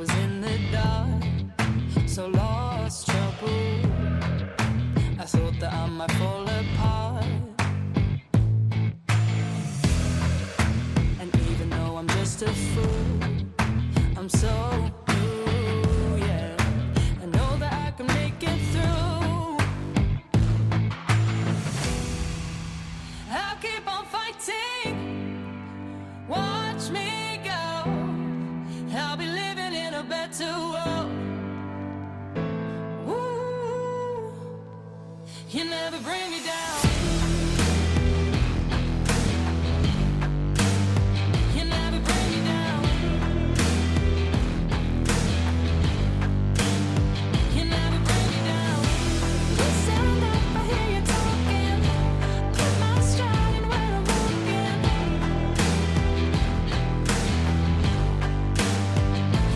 was in the dark, so lost, trouble. I thought that I might fall apart. And even though I'm just a fool, I'm so blue, yeah. I know that I can make it through. I'll keep on fighting. Watch me go. I'll be living in a better world. Ooh, you never bring me down. You never bring me down. You never bring me down. Listen up, I hear you talking. Put my stride in where I'm walking.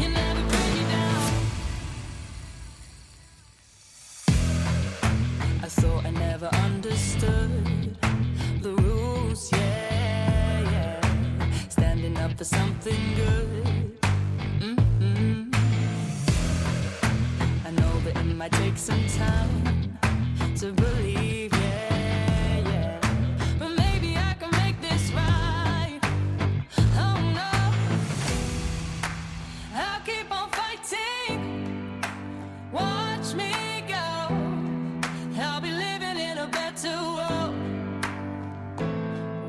You never bring me down. I thought I never understood the rules, yeah, yeah. Standing up for something good. I know that it might take some time to believe, yeah, yeah. But maybe I can make this right. Oh no, I'll keep on fighting. Watch me go. I'll be living in a better world.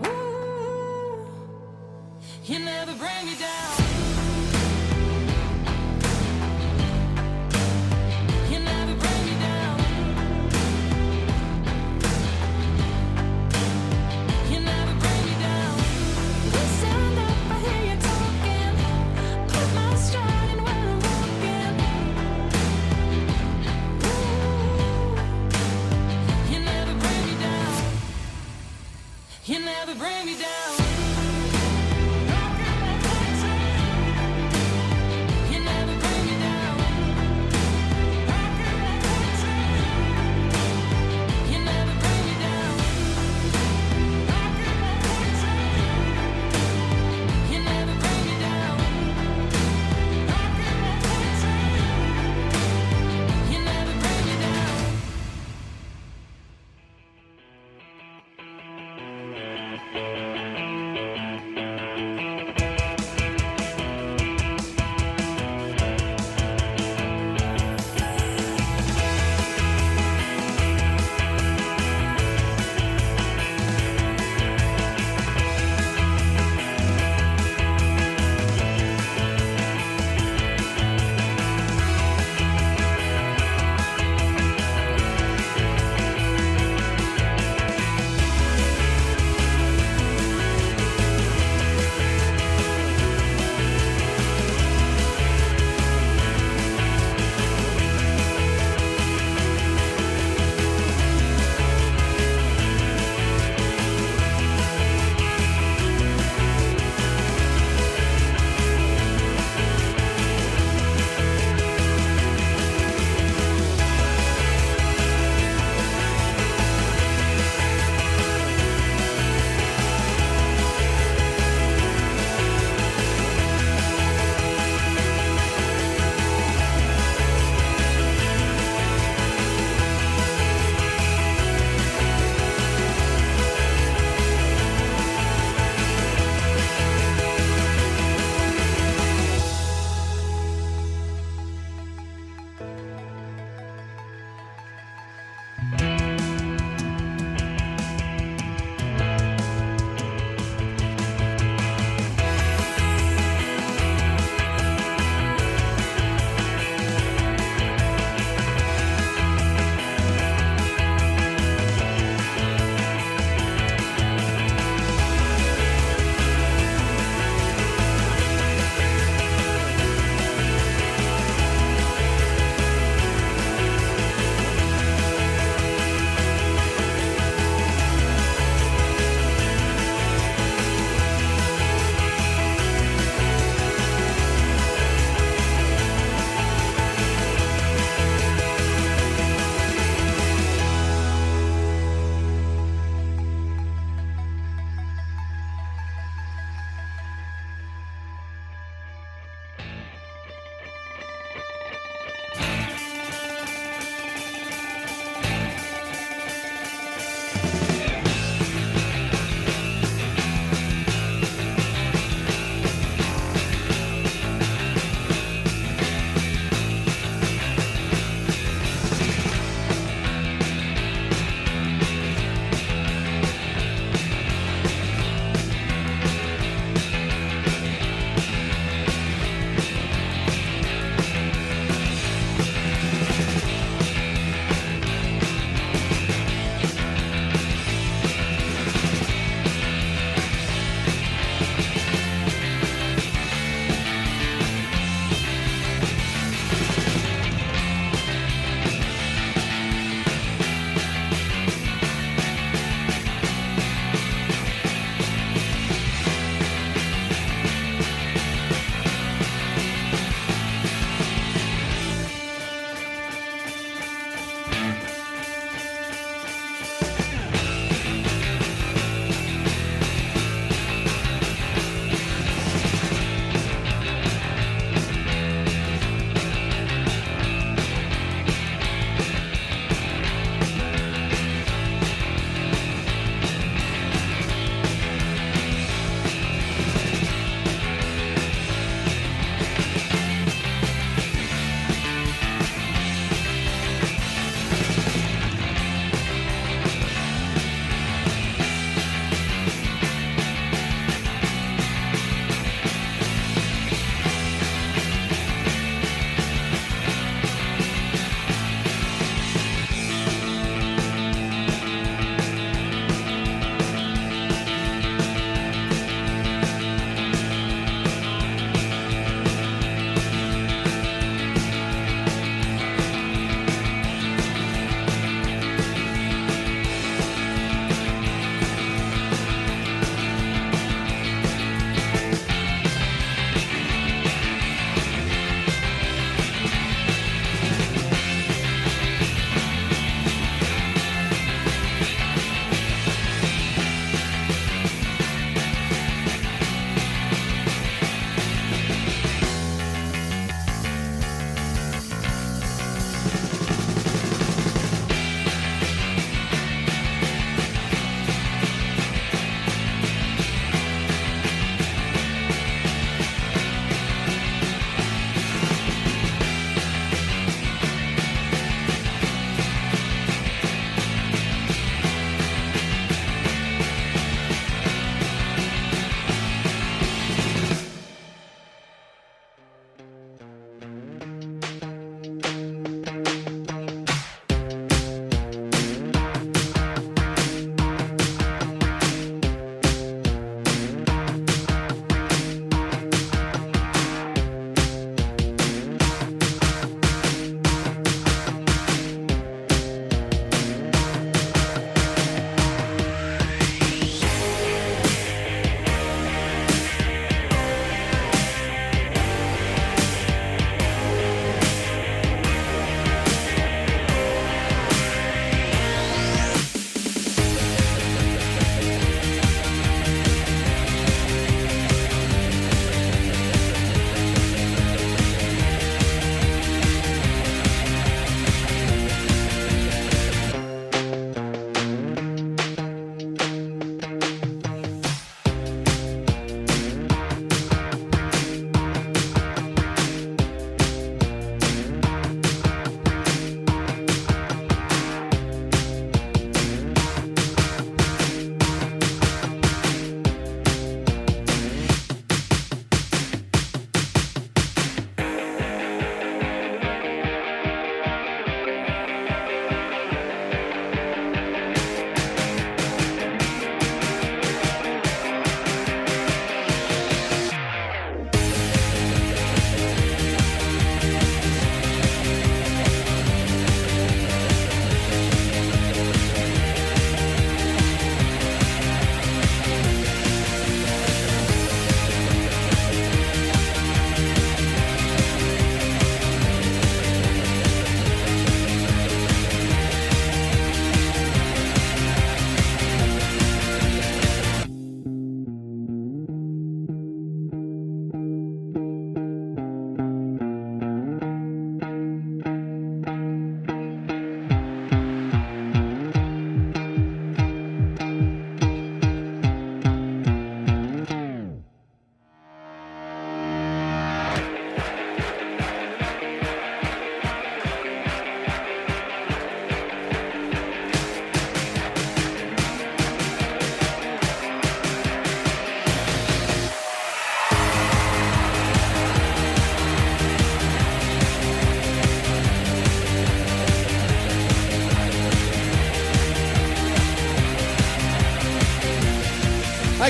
Ooh, you never bring me down. You never bring me down. You never bring me down. Listen up, I hear you talking. Put my stride in where I'm walking. Ooh, you never bring me down. You never bring me down. I'll keep on fighting.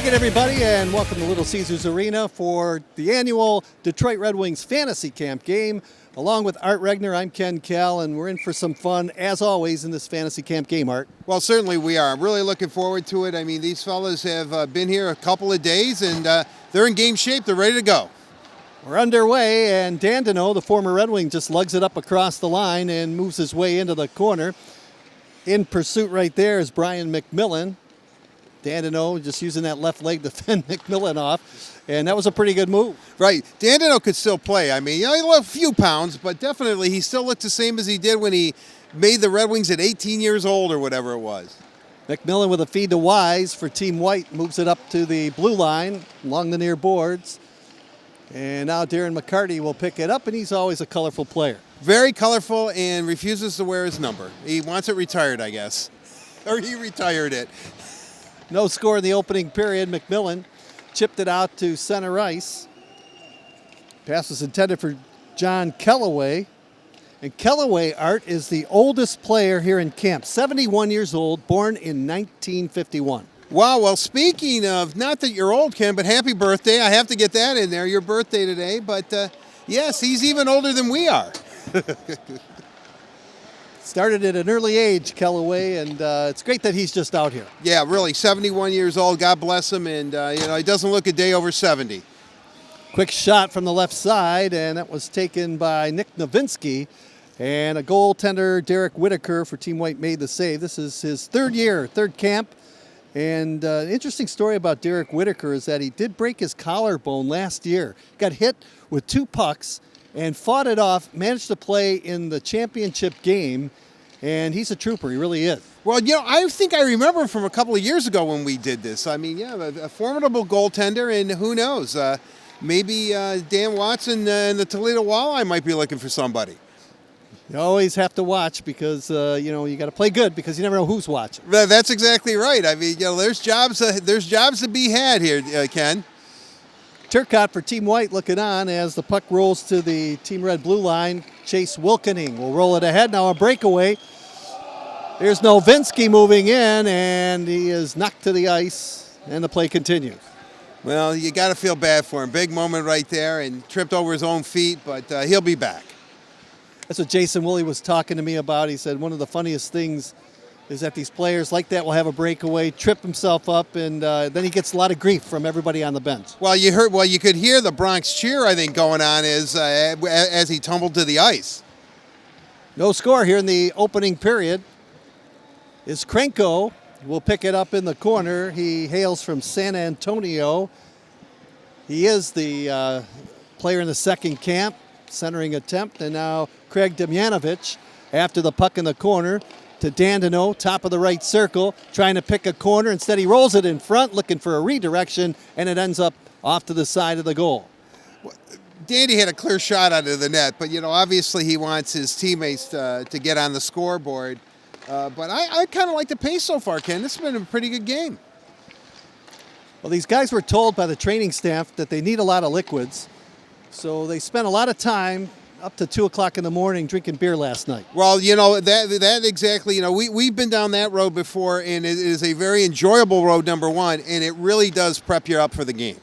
again, everybody, and welcome to Little Caesars Arena for the annual Detroit Red Wings Fantasy Camp game. Along with Art Regner, I'm Ken Kell, and we're in for some fun, as always, in this Fantasy Camp game, Art. Well, certainly we are. I'm really looking forward to it. I mean, these fellas have been here a couple of days, and they're in game shape. They're ready to go. We're underway, and Dandino, the former Red Wing, just lugs it up across the line and moves his way into the corner. In pursuit right there is Brian McMillan. Dandino just using that left leg to fend McMillan off, and that was a pretty good move. Right. Dandino could still play. I mean, he lost a few pounds, but definitely he still looked the same as he did when he made the Red Wings at 18 years old or whatever it was. McMillan with a feed to Wise for Team White, moves it up to the blue line along the near boards. And now Darren McCarty will pick it up, and he's always a colorful player. Very colorful and refuses to wear his number. He wants it retired, I guess. Or he retired it. No score in the opening period. McMillan chipped it out to center ice. Pass was intended for John Kellaway. And Kellaway, Art, is the oldest player here in camp. 71 years old, born in 1951. Wow, well, speaking of, not that you're old, Ken, but happy birthday. I have to get that in there, your birthday today. But yes, he's even older than we are. Started at an early age, Kellaway, and it's great that he's just out here. Yeah, really, 71 years old. God bless him, and he doesn't look a day over 70. Quick shot from the left side, and that was taken by Nick Nowitzki. And a goaltender, Derek Whitaker, for Team White made the save. This is his third camp. And an interesting story about Derek Whitaker is that he did break his collarbone last year. Got hit with 2 pucks and fought it off, managed to play in the championship game, and he's a trooper. He really is. Well, I think I remember from a couple of years ago when we did this. I mean, yeah, a formidable goaltender, and who knows, maybe Dan Watson and the Toledo Walleye might be looking for somebody. You always have to watch because, you got to play good because you never know who's watching. That's exactly right. I mean, there's jobs to be had here, Ken. Turcotte for Team White looking on as the puck rolls to the Team Red blue line. Chase Wilkening will roll it ahead. Now a breakaway. There's Nowitzki moving in, and he is knocked to the ice, and the play continues. Well, you got to feel bad for him. Big moment right there, and tripped over his own feet, but he'll be back. That's what Jason Woolley was talking to me about. He said one of the funniest things is that these players like that will have a breakaway, trip himself up, and then he gets a lot of grief from everybody on the bench. Well, you could hear the Bronx cheer, I think, going on as he tumbled to the ice. No score here in the opening period. Is Krenko will pick it up in the corner. He hails from San Antonio. He is the player in the second camp, centering attempt, and now Craig Demjanovic after the puck in the corner. To Dandino, top of the right circle, trying to pick a corner. Instead, he rolls it in front, looking for a redirection, and it ends up off to the side of the goal. Dandy had a clear shot out of the net, but, obviously he wants his teammates to get on the scoreboard. But I kind of like the pace so far, Ken. This has been a pretty good game. Well, these guys were told by the training staff that they need a lot of liquids, so they spent a lot of time up to 2 o'clock in the morning drinking beer last night. Well, that exactly, we've been down that road before, and it is a very enjoyable road, number one, and it really does prep you up for the game.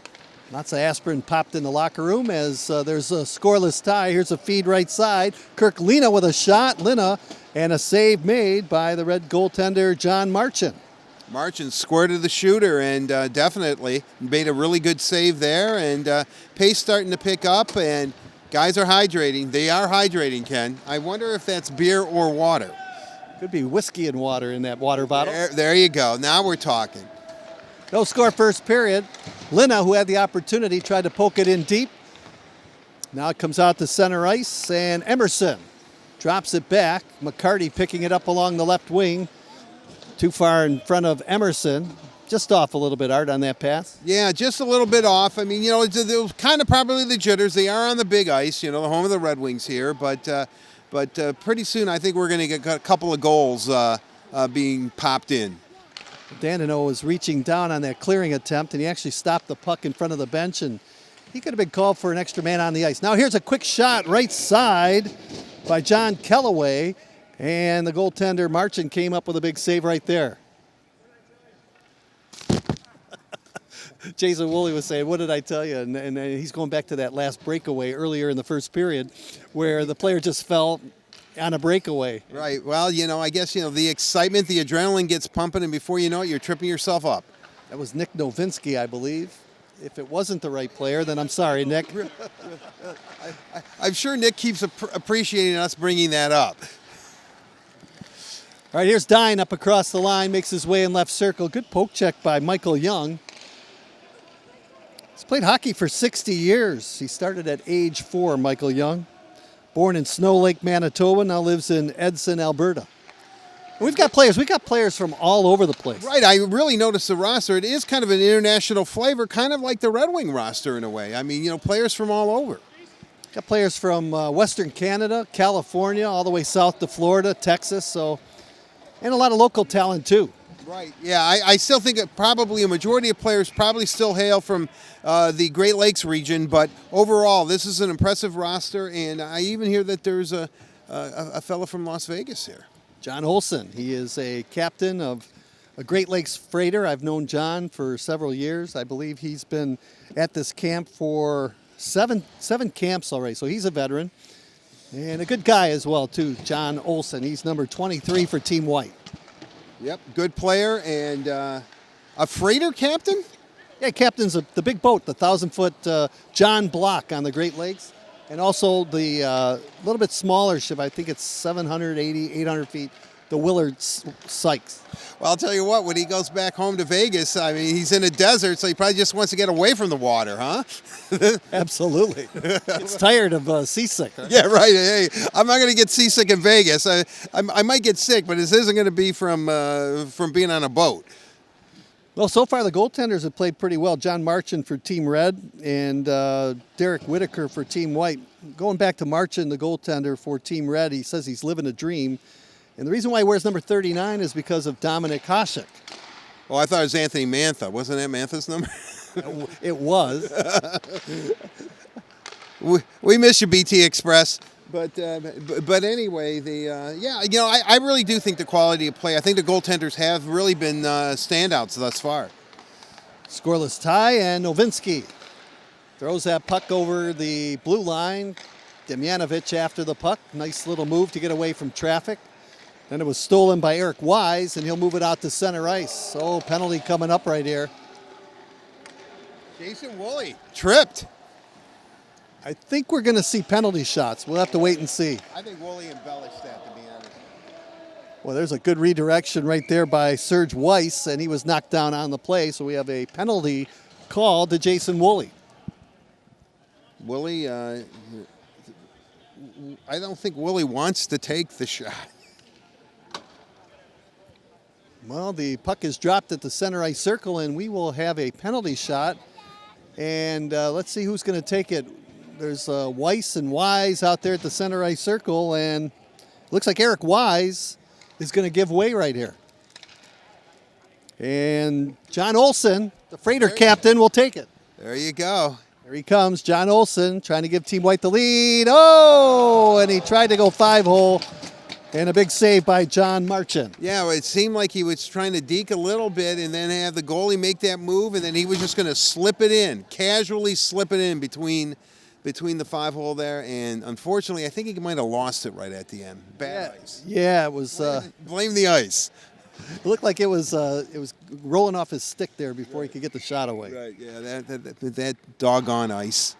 Lots of aspirin popped in the locker room as there's a scoreless tie. Here's a feed right side. Kirk Lina with a shot. Lina, and a save made by the Red goaltender, John Marchand. Marchand squirted the shooter and definitely made a really good save there, and pace starting to pick up, and guys are hydrating. They are hydrating, Ken. I wonder if that's beer or water. Could be whiskey and water in that water bottle. There you go. Now we're talking. No score first period. Lina, who had the opportunity, tried to poke it in deep. Now it comes out to center ice, and Emerson drops it back. McCarty picking it up along the left wing. Too far in front of Emerson. Just off a little bit, Art, on that pass. Yeah, just a little bit off. I mean, it was kind of probably the jitters. They are on the big ice, the home of the Red Wings here. But pretty soon I think we're going to get a couple of goals being popped in. Dandino was reaching down on that clearing attempt, and he actually stopped the puck in front of the bench, and he could have been called for an extra man on the ice. Now here's a quick shot right side by John Kellaway, and the goaltender Marchand came up with a big save right there. Jason Woolley was saying, what did I tell you? And he's going back to that last breakaway earlier in the first period where the player just fell on a breakaway. Right. Well, I guess, the excitement, the adrenaline gets pumping, and before you know it, you're tripping yourself up. That was Nick Nowitzki, I believe. If it wasn't the right player, then I'm sorry, Nick. I'm sure Nick keeps appreciating us bringing that up. All right, here's Dine up across the line, makes his way in left circle. Good poke check by Michael Young. He's played hockey for 60 years. He started at age 4, Michael Young. Born in Snow Lake, Manitoba, now lives in Edson, Alberta. We've got players from all over the place. Right, I really noticed the roster. It is kind of an international flavor, kind of like the Red Wing roster in a way. I mean, players from all over. Got players from Western Canada, California, all the way south to Florida, Texas, and a lot of local talent too. Right, yeah, I still think that probably a majority of players probably still hail from the Great Lakes region, but overall, this is an impressive roster, and I even hear that there's a fella from Las Vegas here. John Olson. He is a captain of a Great Lakes freighter. I've known John for several years. I believe he's been at this camp for seven camps already, so he's a veteran. And a good guy as well, too, John Olson. He's number 23 for Team White. Yep, good player, and a freighter captain? Yeah, captain's the big boat, the 1,000-foot John Block on the Great Lakes. And also the little bit smaller ship, I think it's 780, 800 feet, the Willard Sykes. Well, I'll tell you what, when he goes back home to Vegas, I mean, he's in a desert, so he probably just wants to get away from the water, huh? Absolutely. It's tired of seasick. Huh? Yeah, right. Hey, I'm not going to get seasick in Vegas. I might get sick, but this isn't going to be from being on a boat. Well, so far the goaltenders have played pretty well. John Marchand for Team Red and Derek Whitaker for Team White. Going back to Marchand, the goaltender for Team Red, he says he's living a dream. And the reason why he wears number 39 is because of Dominic Hasek. Oh, I thought it was Anthony Mantha. Wasn't that Mantha's number? It was. We miss you, BT Express. But anyway, I really do think the quality of play. I think the goaltenders have really been standouts thus far. Scoreless tie, and Nowitzki throws that puck over the blue line. Demjanovic after the puck. Nice little move to get away from traffic. Then it was stolen by Eric Wise, and he'll move it out to center ice. Oh, penalty coming up right here. Jason Woolley tripped. I think we're going to see penalty shots. We'll have to wait and see. I think Woolley embellished that, to be honest. Well, there's a good redirection right there by Serge Weiss, and he was knocked down on the play, so we have a penalty called to Jason Woolley. Woolley, I don't think Woolley wants to take the shot. Well, the puck is dropped at the center ice circle, and we will have a penalty shot. And let's see who's going to take it. There's Weiss and Wise out there at the center ice circle, and it looks like Eric Wise is going to give way right here. And John Olson, the freighter captain, will take it. There you go. Here he comes, John Olson, trying to give Team White the lead. Oh, and he tried to go 5-hole, and a big save by John Marchand. Yeah, well, it seemed like he was trying to deke a little bit and then have the goalie make that move, and then he was just going to slip it in, casually slip it in between the 5-hole there, and unfortunately, I think he might have lost it right at the end. Bad ice. Yeah, it was. Blame the ice. It looked like it was rolling off his stick there before he could get the shot away. Right. Yeah. That doggone ice.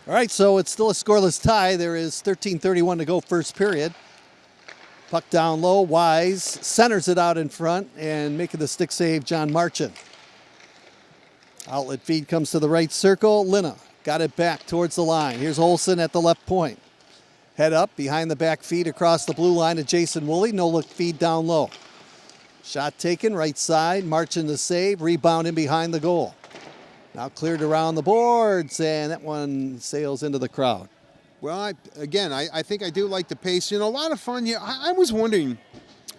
All right, so it's still a scoreless tie. There is 13:31 to go, first period. Puck down low. Wise centers it out in front and making the stick save, John Marchand. Outlet feed comes to the right circle. Linna got it back towards the line. Here's Olson at the left point. Head up behind the back feed across the blue line to Jason Woolley. No look feed down low. Shot taken, right side. Marchand the save. Rebound in behind the goal. Now cleared around the boards, and that one sails into the crowd. Well, I think I do like the pace. A lot of fun here. I was wondering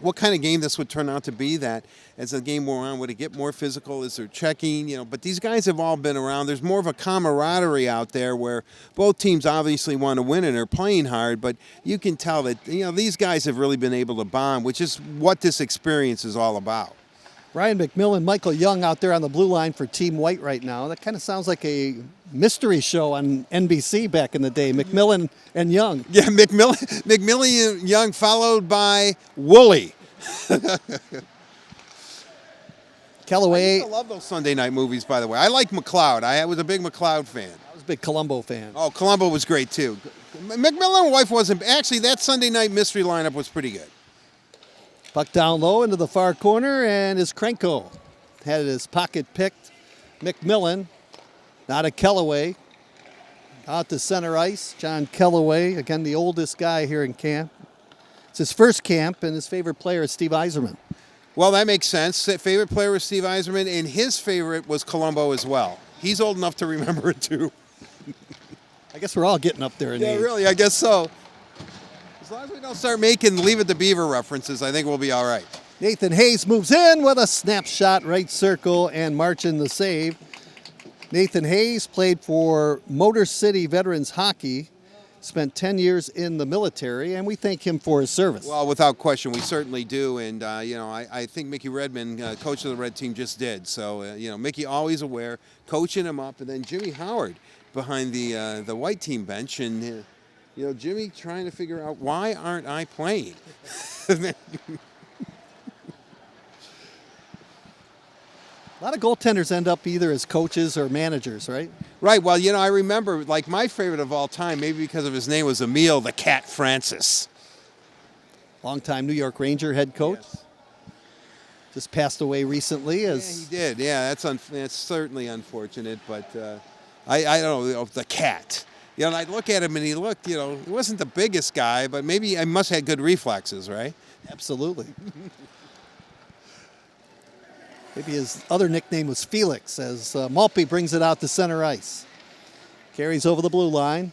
what kind of game this would turn out to be, that as the game wore on, would it get more physical? Is there checking? But these guys have all been around. There's more of a camaraderie out there where both teams obviously want to win and are playing hard, but you can tell that, these guys have really been able to bond, which is what this experience is all about. Ryan McMillan, Michael Young out there on the blue line for Team White right now. That kind of sounds like a mystery show on NBC back in the day. McMillan and Young. Yeah, McMillan and Young followed by Wooly. Callaway. I love those Sunday night movies, by the way. I like McLeod. I was a big McLeod fan. I was a big Columbo fan. Oh, Columbo was great, too. McMillan and wife wasn't... Actually, that Sunday night mystery lineup was pretty good. Puck down low into the far corner, and is Krenko. Had his pocket picked. McMillan, not a Callaway. Out to center ice. John Callaway, again, the oldest guy here in camp. It's his first camp, and his favorite player is Steve Yzerman. Well, that makes sense. Favorite player was Steve Yzerman, and his favorite was Columbo as well. He's old enough to remember it, too. I guess we're all getting up there in Yeah, age. really, I guess so. As long as we don't start making Leave It to Beaver references, I think we'll be all right. Nathan Hayes moves in with a snapshot right circle and marching the save. Nathan Hayes played for Motor City Veterans Hockey, spent 10 years in the military, and we thank him for his service. Well, without question, we certainly do. And, I think Mickey Redmond, coach of the Red Team, just did. So, Mickey always aware, coaching him up. And then Jimmy Howard behind the White Team bench. And, Jimmy trying to figure out, why aren't I playing? A lot of goaltenders end up either as coaches or managers, right? Right. Well, I remember, like, my favorite of all time, maybe because of his name, was Emile the Cat Francis. Longtime New York Ranger head coach. Yes. Just passed away recently. Yeah, he did. Yeah, that's certainly unfortunate. But I don't know, the Cat. And I'd look at him and he looked, he wasn't the biggest guy, but maybe I must have had good reflexes, right? Absolutely. Maybe his other nickname was Felix, as Malpe brings it out to center ice. Carries over the blue line.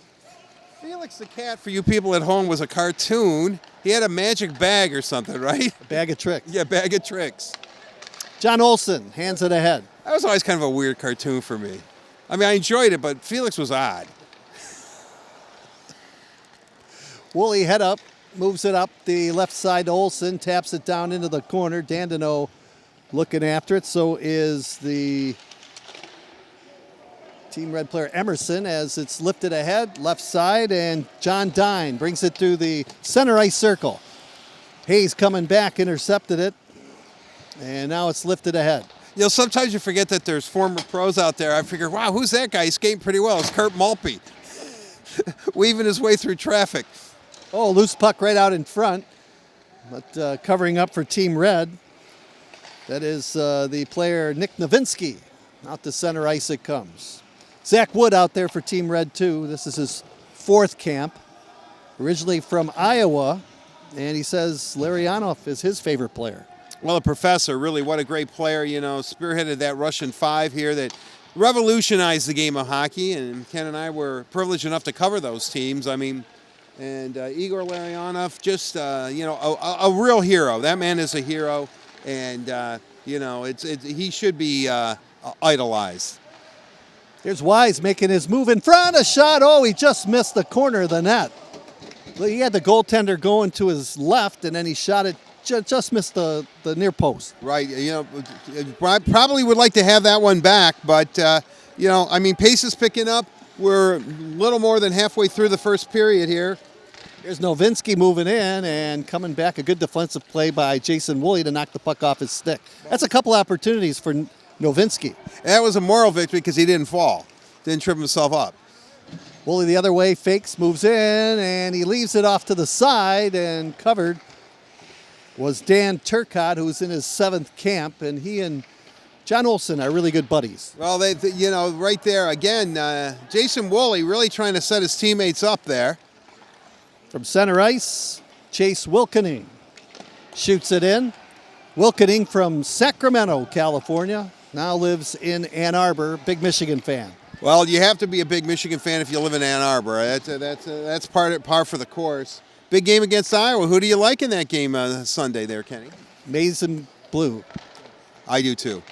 Felix the Cat, for you people at home, was a cartoon. He had a magic bag or something, right? A bag of tricks. Yeah, bag of tricks. John Olson hands it ahead. That was always kind of a weird cartoon for me. I mean, I enjoyed it, but Felix was odd. Woolley head up, moves it up the left side to Olson, taps it down into the corner. Dandino looking after it. So is the Team Red player Emerson as it's lifted ahead, left side, and John Dine brings it through the center ice circle. Hayes coming back, intercepted it, and now it's lifted ahead. Sometimes you forget that there's former pros out there. I figure, wow, who's that guy? He's skating pretty well. It's Kurt Malpe, weaving his way through traffic. Oh, loose puck right out in front, but covering up for Team Red. That is the player Nick Nowitzki. Out to center ice it comes. Zach Wood out there for Team Red too. This is his fourth camp. Originally from Iowa, and he says Larionov is his favorite player. Well, the professor, really, what a great player, spearheaded that Russian five here that revolutionized the game of hockey, and Ken and I were privileged enough to cover those teams. I mean, and Igor Larionov, just, a real hero. That man is a hero, and, he should be idolized. Here's Wise making his move in front, a shot. Oh, he just missed the corner of the net. He had the goaltender going to his left, and then he shot it, just missed the near post. Right, I probably would like to have that one back, but, pace is picking up. We're a little more than halfway through the first period here. Here's Nowitzki moving in and coming back. A good defensive play by Jason Woolley to knock the puck off his stick. That's a couple opportunities for Nowitzki. That was a moral victory because he didn't fall. Didn't trip himself up. Woolley the other way, fakes, moves in, and he leaves it off to the side, and covered was Dan Turcotte, who's in his seventh camp, and he and John Olson are really good buddies. Well, right there, again, Jason Woolley really trying to set his teammates up there. From center ice, Chase Wilkening shoots it in. Wilkening from Sacramento, California, now lives in Ann Arbor, big Michigan fan. Well, you have to be a big Michigan fan if you live in Ann Arbor. That's par for the course. Big game against Iowa. Who do you like in that game Sunday there, Kenny? Maize and blue. I do too.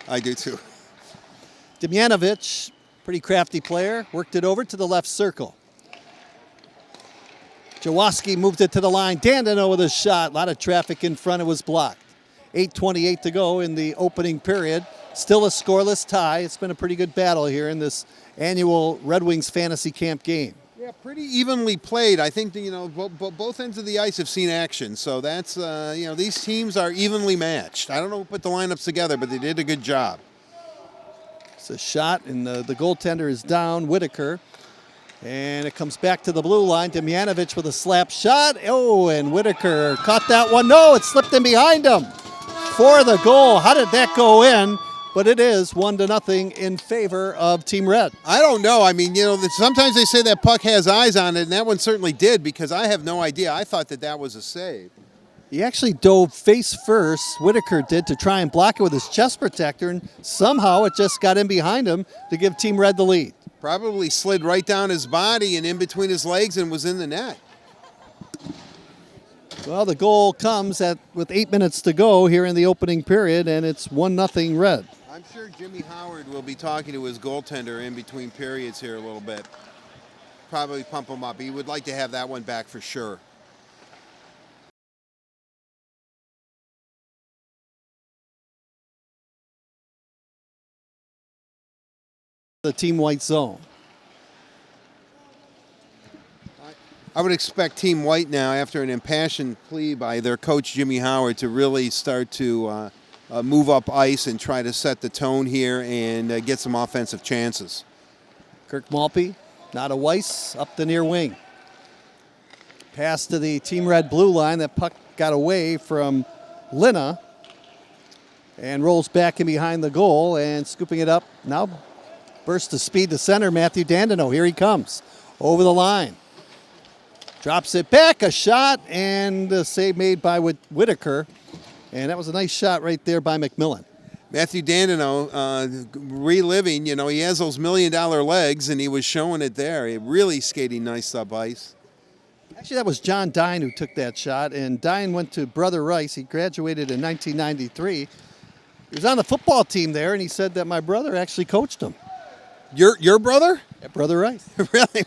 Demjanovic, pretty crafty player, worked it over to the left circle. Jaworski moved it to the line. Dandino with a shot. A lot of traffic in front. It was blocked. 8:28 to go in the opening period. Still a scoreless tie. It's been a pretty good battle here in this annual Red Wings fantasy camp game. Yeah, pretty evenly played. I think both ends of the ice have seen action, so that's these teams are evenly matched. I don't know who put the lineups together, but they did a good job. It's a shot, and the goaltender is down, Whitaker. And it comes back to the blue line. Demjanovic with a slap shot. Oh, and Whitaker caught that one. No, it slipped in behind him for the goal. How did that go in? But it is 1-0 in favor of Team Red. I don't know. I mean, sometimes they say that puck has eyes on it, and that one certainly did, because I have no idea. I thought that was a save. He actually dove face first, Whitaker did, to try and block it with his chest protector, and somehow it just got in behind him to give Team Red the lead. Probably slid right down his body and in between his legs and was in the net. Well, the goal comes with 8 minutes to go here in the opening period, and it's 1-0 Red. I'm sure Jimmy Howard will be talking to his goaltender in between periods here a little bit. Probably pump him up. He would like to have that one back for sure. The team white zone. I would expect Team White now, after an impassioned plea by their coach Jimmy Howard, to really start to move up ice and try to set the tone here and get some offensive chances. Kirk Maltby, not a Weiss, up the near wing. Pass to the Team Red blue line. That puck got away from Lina and rolls back in behind the goal, and scooping it up now. Burst to speed to center, Matthew Dandino. Here he comes, over the line. Drops it back, a shot, and a save made by Whitaker. And that was a nice shot right there by McMillan. Matthew Dandino, reliving, he has those $1 million legs, and he was showing it there. He really skating nice up ice. Actually, that was John Dine who took that shot, and Dine went to Brother Rice. He graduated in 1993. He was on the football team there, and he said that my brother actually coached him. Your brother? At Brother Rice. Really?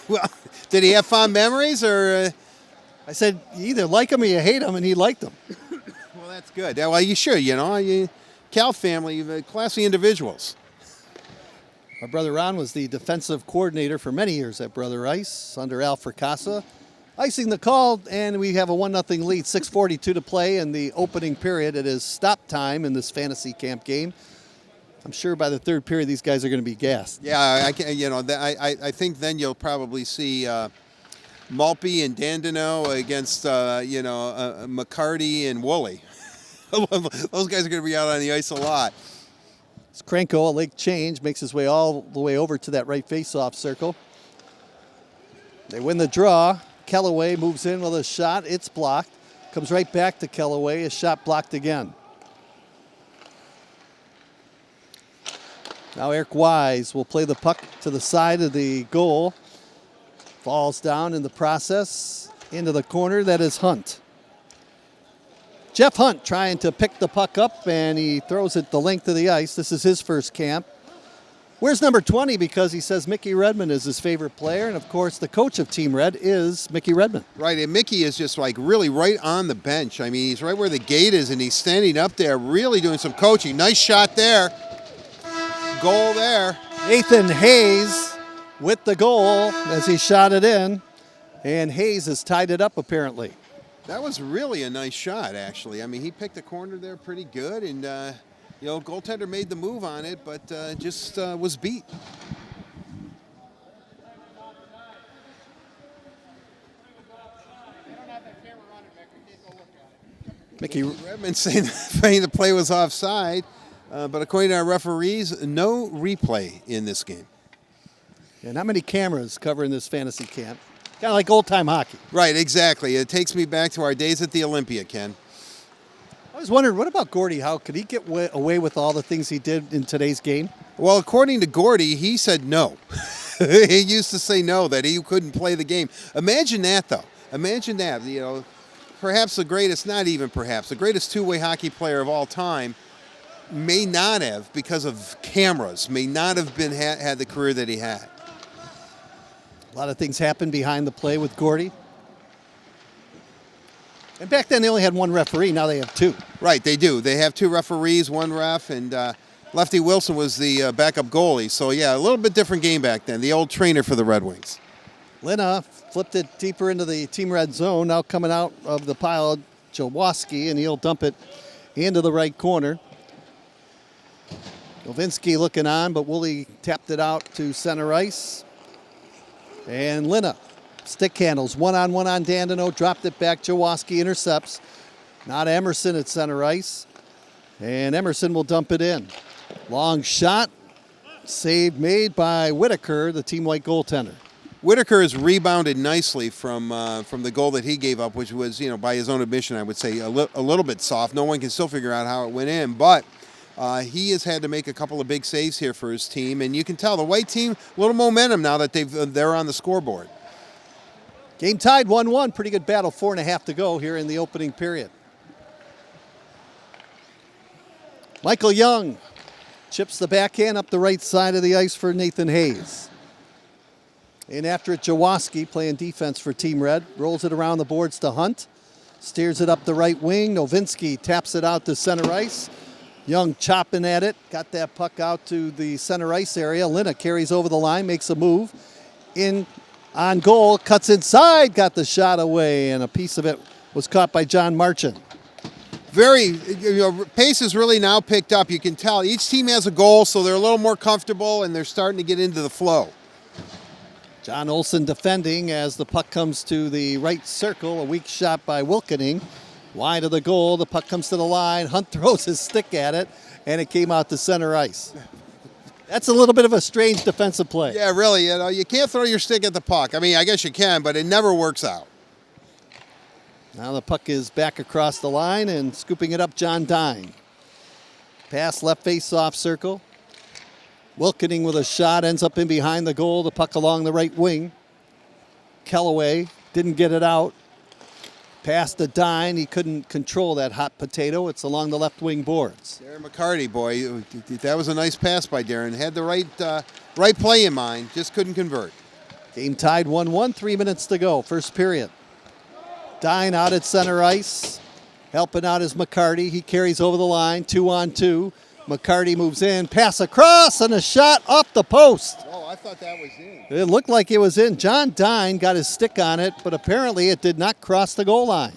Well, did he have fond memories, or? I said, you either like him or you hate him, and he liked him. Well, that's good. Well, you should, Cal family, classy individuals. My brother Ron was the defensive coordinator for many years at Brother Rice under Al Fracassa. Icing the call, and we have a 1-0 lead, 6:42 to play in the opening period. It is stop time in this fantasy camp game. I'm sure by the third period, these guys are going to be gassed. Yeah, I think then you'll probably see Maltby and Dandino against, McCarty and Woolley. Those guys are going to be out on the ice a lot. It's Krenko, a late change, makes his way all the way over to that right face-off circle. They win the draw. Kellaway moves in with a shot. It's blocked. Comes right back to Kellaway. A shot blocked again. Now Eric Wise will play the puck to the side of the goal. Falls down in the process into the corner. That is Hunt. Jeff Hunt trying to pick the puck up, and he throws it the length of the ice. This is his first camp. Where's number 20? Because he says Mickey Redmond is his favorite player, and of course the coach of Team Red is Mickey Redmond. Right, and Mickey is just really right on the bench. I mean, he's right where the gate is, and he's standing up there really doing some coaching. Nice shot there. Goal there. Nathan Hayes with the goal as he shot it in, and Hayes has tied it up apparently. That was really a nice shot, actually. I mean, he picked the corner there pretty good, and goaltender made the move on it, but just was beat. Mickey Redmond saying the play was offside, but according to our referees, no replay in this game. Yeah, not many cameras covering this fantasy camp. Kind of like old-time hockey. Right, exactly. It takes me back to our days at the Olympia, Ken. I was wondering, what about Gordy? How could he get away with all the things he did in today's game? Well, according to Gordy, he said no. He used to say no, that he couldn't play the game. Imagine that, though. Imagine that. Perhaps the greatest, not even perhaps, the greatest two-way hockey player of all time may not have, because of cameras, may not have been had the career that he had. A lot of things happen behind the play with Gordy. And back then they only had one referee. Now they have two. Right, they do. They have two referees, one ref, and Lefty Wilson was the backup goalie. So, yeah, a little bit different game back then. The old trainer for the Red Wings. Lina flipped it deeper into the Team Red zone. Now coming out of the pile, Jaworski, and he'll dump it into the right corner. Novinsky looking on, but Woolley tapped it out to center ice. And Lina, stick handles, one-on-one on Dandino, dropped it back. Jaworski intercepts. Now to Emerson at center ice. And Emerson will dump it in. Long shot, save made by Whitaker, the Team White goaltender. Whitaker has rebounded nicely from the goal that he gave up, which was, by his own admission, I would say a little bit soft. No one can still figure out how it went in, but he has had to make a couple of big saves here for his team, and you can tell the White team a little momentum now that they're on the scoreboard. Game tied 1-1. Pretty good battle. 4.5 to go here in the opening period. Michael Young chips the backhand up the right side of the ice for Nathan Hayes. And after it, Jaworski playing defense for Team Red. Rolls it around the boards to Hunt. Steers it up the right wing. Novinsky taps it out to center ice. Young chopping at it. Got that puck out to the center ice area. Lina carries over the line, makes a move. In on goal, cuts inside, got the shot away, and a piece of it was caught by John Marchand. Pace has really now picked up. You can tell each team has a goal, so they're a little more comfortable, and they're starting to get into the flow. John Olsen defending as the puck comes to the right circle. A weak shot by Wilkening. Wide of the goal, the puck comes to the line. Hunt throws his stick at it, and it came out to center ice. That's a little bit of a strange defensive play. Yeah, really. You can't throw your stick at the puck. I mean, I guess you can, but it never works out. Now the puck is back across the line, and scooping it up, John Dine. Pass left face-off circle. Wilkening with a shot, ends up in behind the goal. The puck along the right wing. Kellaway didn't get it out. Pass to Dine. He couldn't control that hot potato. It's along the left wing boards. Darren McCarty, boy, that was a nice pass by Darren. Had the right play in mind, just couldn't convert. Game tied 1-1, 3 minutes to go, first period. Dine out at center ice. Helping out is McCarty. He carries over the line, 2-on-2. McCarty moves in, pass across, and a shot off the post. Oh, I thought that was in. It looked like it was in. John Dine got his stick on it, but apparently it did not cross the goal line.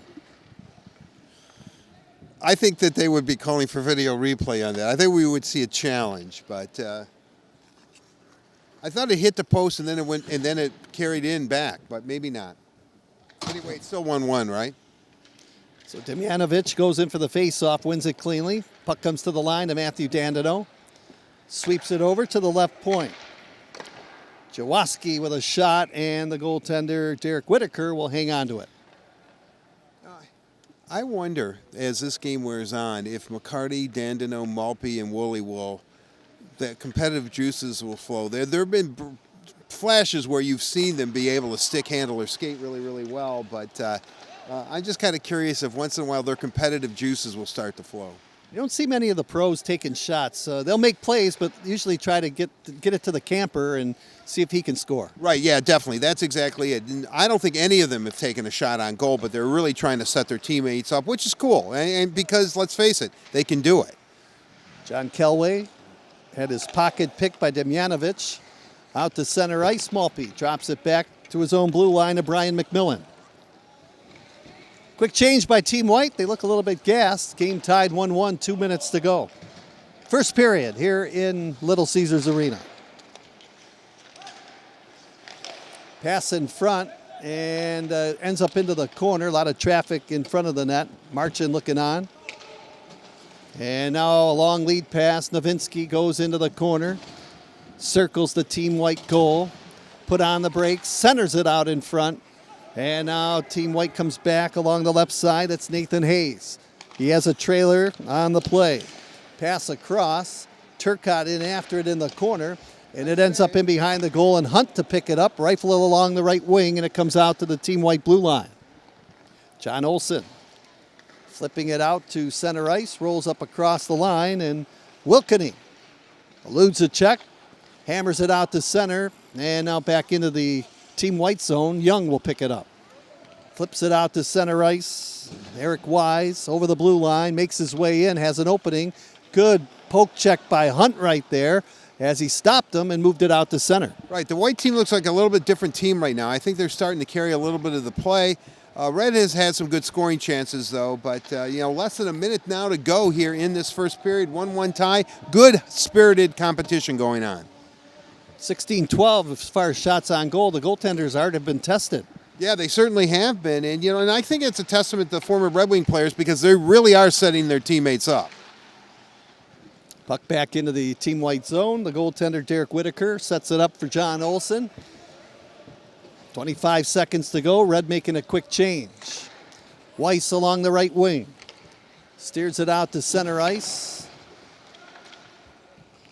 I think that they would be calling for video replay on that. I think we would see a challenge, but I thought it hit the post and then it went, and then it carried in back, but maybe not. Anyway, it's still 1-1, right? So Demjanovic goes in for the face-off, wins it cleanly. Puck comes to the line to Matthew Dandino. Sweeps it over to the left point. Jaworski with a shot, and the goaltender, Derek Whitaker, will hang on to it. I wonder, as this game wears on, if McCarty, Dandino, Malpe, and Woolley the competitive juices will flow. There have been flashes where you've seen them be able to stick handle or skate really, really well, but I'm just kind of curious if once in a while their competitive juices will start to flow. You don't see many of the pros taking shots. They'll make plays, but usually try to get it to the camper and see if he can score. Right, yeah, definitely. That's exactly it. And I don't think any of them have taken a shot on goal, but they're really trying to set their teammates up, which is cool. And because, let's face it, they can do it. John Kellaway had his pocket picked by Demjanovic. Out to center ice, Malpe drops it back to his own blue line to Brian McMillan. Quick change by Team White. They look a little bit gassed. Game tied 1-1, 2 minutes to go. First period here in Little Caesars Arena. Pass in front and ends up into the corner. A lot of traffic in front of the net. Marchand looking on. And now a long lead pass. Novinsky goes into the corner. Circles the Team White goal. Put on the brakes. Centers it out in front. And now Team White comes back along the left side. That's Nathan Hayes. He has a trailer on the play. Pass across. Turcotte in after it in the corner. And it ends up in behind the goal, and Hunt to pick it up. Rifle it along the right wing, and it comes out to the Team White blue line. John Olsen flipping it out to center ice. Rolls up across the line, and Wilkening eludes a check. Hammers it out to center. And now back into the Team White zone. Young will pick it up. Flips it out to center ice. Eric Wise over the blue line, makes his way in, has an opening. Good poke check by Hunt right there as he stopped him and moved it out to center. Right, the white team looks like a little bit different team right now. I think they're starting to carry a little bit of the play. Red has had some good scoring chances, though, but less than a minute now to go here in this first period. 1-1 tie. Good spirited competition going on. 16-12 as far as shots on goal. The goaltenders already have been tested. Yeah, they certainly have been, and I think it's a testament to the former Red Wing players because they really are setting their teammates up. Puck back into the team white zone. The goaltender Derek Whitaker sets it up for John Olson. 25 seconds to go. Red making a quick change. Weiss along the right wing. Steers it out to center ice.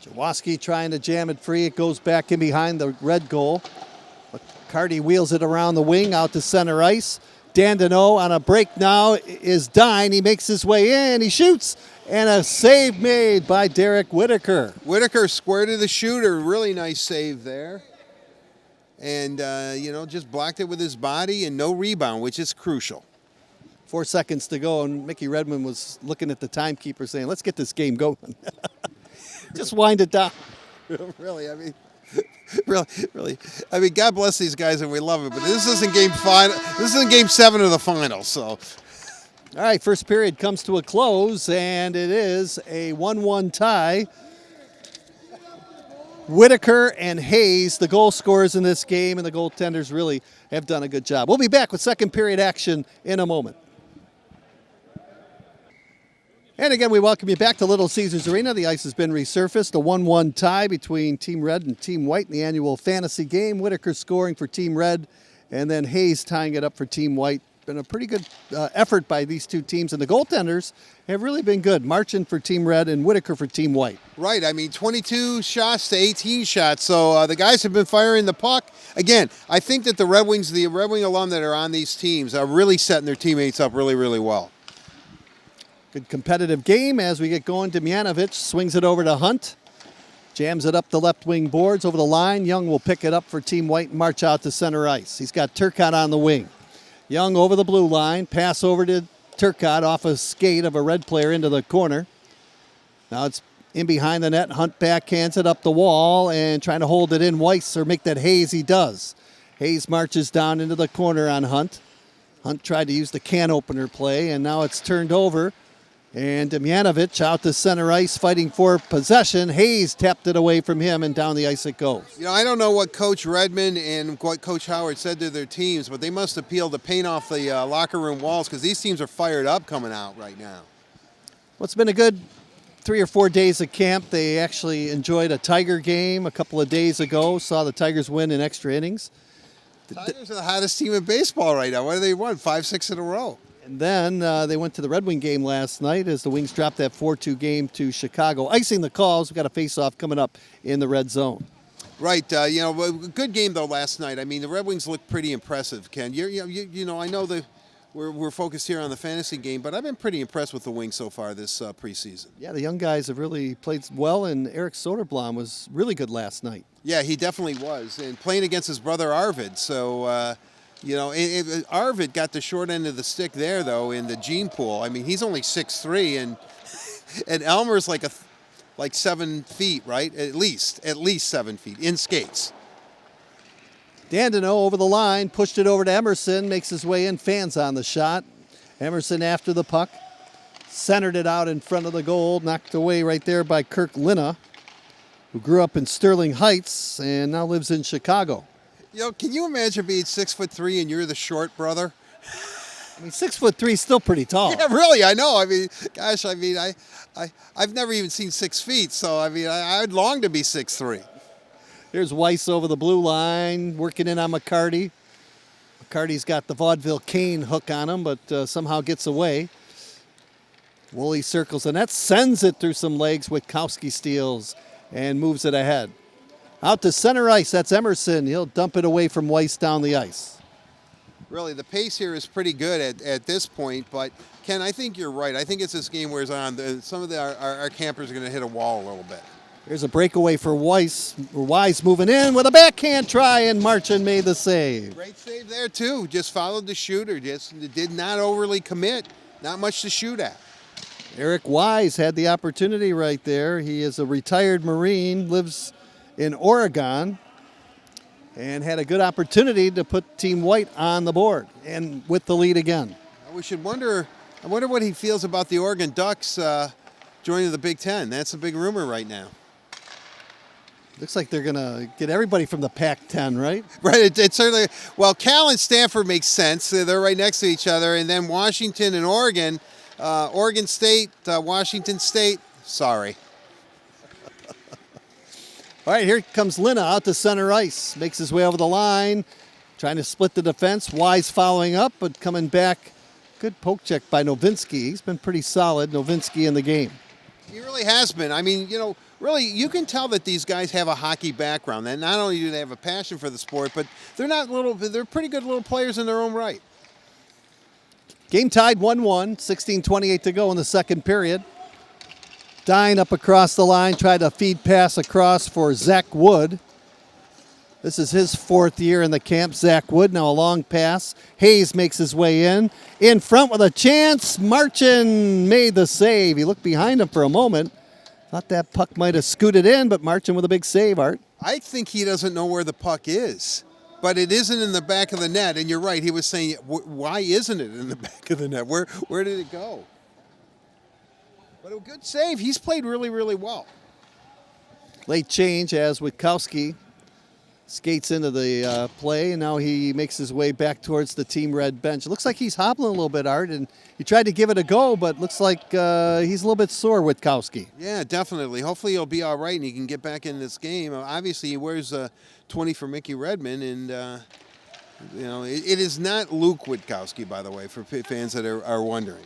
Jaworski trying to jam it free. It goes back in behind the red goal. McCarty wheels it around the wing out to center ice. Dandino on a break now is dying. He makes his way in. He shoots. And a save made by Derek Whitaker. Whitaker square to the shooter. Really nice save there. And, just blocked it with his body and no rebound, which is crucial. 4 seconds to go, and Mickey Redmond was looking at the timekeeper saying, let's get this game going. Just wind it down. Really, really. I mean, God bless these guys, and we love it. But this isn't game 5. This isn't game 7 of the finals, so. All right, first period comes to a close, and it is a 1-1 tie. Whitaker and Hayes, the goal scorers in this game, and the goaltenders really have done a good job. We'll be back with second period action in a moment. And again, we welcome you back to Little Caesars Arena. The ice has been resurfaced. A 1-1 tie between Team Red and Team White in the annual fantasy game. Whitaker scoring for Team Red, and then Hayes tying it up for Team White. Been a pretty good effort by these two teams, and the goaltenders have really been good. Marchand for Team Red and Whitaker for Team White. Right, 22 shots to 18 shots, so the guys have been firing the puck. Again, I think that the Red Wing alum that are on these teams are really setting their teammates up really, really well. Good competitive game as we get going. Demjanovic swings it over to Hunt. Jams it up the left wing boards over the line. Young will pick it up for Team White and march out to center ice. He's got Turcotte on the wing. Young over the blue line, pass over to Turcotte off a skate of a Red player into the corner. Now it's in behind the net. Hunt backhands it up the wall and trying to hold it in. Weiss or make that Hayes. He does. Hayes marches down into the corner on Hunt. Hunt tried to use the can opener play, and now it's turned over. And Demjanovic out to center ice fighting for possession. Hayes tapped it away from him, and down the ice it goes. I don't know what Coach Redmond and what Coach Howard said to their teams, but they must have peeled the paint off the locker room walls because these teams are fired up coming out right now. Well, it's been a good 3 or 4 days of camp. They actually enjoyed a Tiger game a couple of days ago, saw the Tigers win in extra innings. Tigers are the hottest team in baseball right now. What have they won? 5-6 in a row. And then they went to the Red Wing game last night as the Wings dropped that 4-2 game to Chicago. Icing the calls, we've got a face-off coming up in the red zone. Right. Good game, though, last night. I mean, the Red Wings looked pretty impressive, Ken. I know that we're focused here on the fantasy game, but I've been pretty impressed with the Wings so far this preseason. Yeah, the young guys have really played well, and Eric Soderblom was really good last night. Yeah, he definitely was, and playing against his brother Arvid, so... Arvid got the short end of the stick there, though, in the gene pool. I mean, he's only 6'3", and Elmer's like 7 feet, right? At least 7 feet in skates. Dandino over the line, pushed it over to Emerson, makes his way in, fans on the shot. Emerson after the puck, centered it out in front of the goal, knocked away right there by Kirk Linna, who grew up in Sterling Heights and now lives in Chicago. Can you imagine being 6'3" and you're the short brother? I mean, 6'3" is still pretty tall. Yeah, really, I know. I mean, gosh, I've never even seen 6 feet, so I mean, I'd long to be 6'3". Here's Weiss over the blue line, working in on McCarty. McCarty's got the vaudeville cane hook on him, but somehow gets away. Woolley circles the net, sends it through some legs. Witkowski steals and moves it ahead. Out to center ice, that's Emerson. He'll dump it away from Weiss down the ice. Really, the pace here is pretty good at this point, but Ken, I think you're right. I think as this game wears on, some of our campers are going to hit a wall a little bit. Here's a breakaway for Weiss. Wise moving in with a backhand try, and Marchand made the save. Great save there, too. Just followed the shooter. Just did not overly commit. Not much to shoot at. Eric Wise had the opportunity right there. He is a retired Marine, lives in Oregon, and had a good opportunity to put Team White on the board and with the lead again. We should wonder. I wonder what he feels about the Oregon Ducks joining the Big Ten. That's a big rumor right now. Looks like they're going to get everybody from the Pac-10, right? Right. It certainly. Well, Cal and Stanford makes sense. They're right next to each other, and then Washington and Oregon, Oregon State, Washington State. Sorry. All right, here comes Lina out to center ice. Makes his way over the line, trying to split the defense. Wise following up, but coming back. Good poke check by Novinsky. He's been pretty solid, Novinsky, in the game. He really has been. I mean, really, you can tell that these guys have a hockey background. And not only do they have a passion for the sport, but they're pretty good little players in their own right. Game tied 1-1, 16:28 to go in the second period. Dine up across the line, tried to feed pass across for Zach Wood. This is his fourth year in the camp. Zach Wood, now a long pass. Hayes makes his way in. In front with a chance. Marchin made the save. He looked behind him for a moment. Thought that puck might have scooted in, but Marchin with a big save, Art. I think he doesn't know where the puck is, but it isn't in the back of the net. And you're right. He was saying, why isn't it in the back of the net? Where did it go? But a good save. He's played really, really well. Late change as Witkowski skates into the play, and now he makes his way back towards the Team Red bench. It looks like he's hobbling a little bit, Art, and he tried to give it a go, but looks like he's a little bit sore, Witkowski. Yeah, definitely. Hopefully he'll be all right and he can get back in this game. Obviously, he wears 20 for Mickey Redmond, and it is not Luke Witkowski, by the way, for fans that are wondering.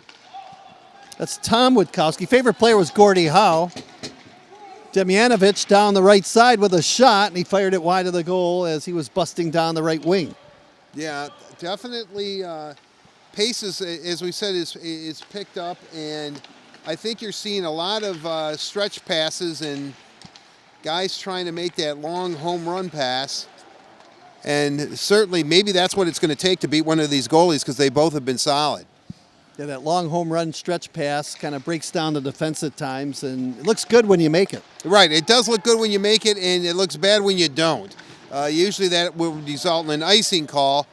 That's Tom Witkowski. Favorite player was Gordie Howe. Demjanovic down the right side with a shot, and he fired it wide of the goal as he was busting down the right wing. Yeah, definitely. Pace, as we said, is picked up, and I think you're seeing a lot of stretch passes and guys trying to make that long home run pass. And certainly, maybe that's what it's going to take to beat one of these goalies because they both have been solid. Yeah, that long home run stretch pass kind of breaks down the defense at times, and it looks good when you make it. Right, it does look good when you make it, and it looks bad when you don't. Usually that will result in an icing call,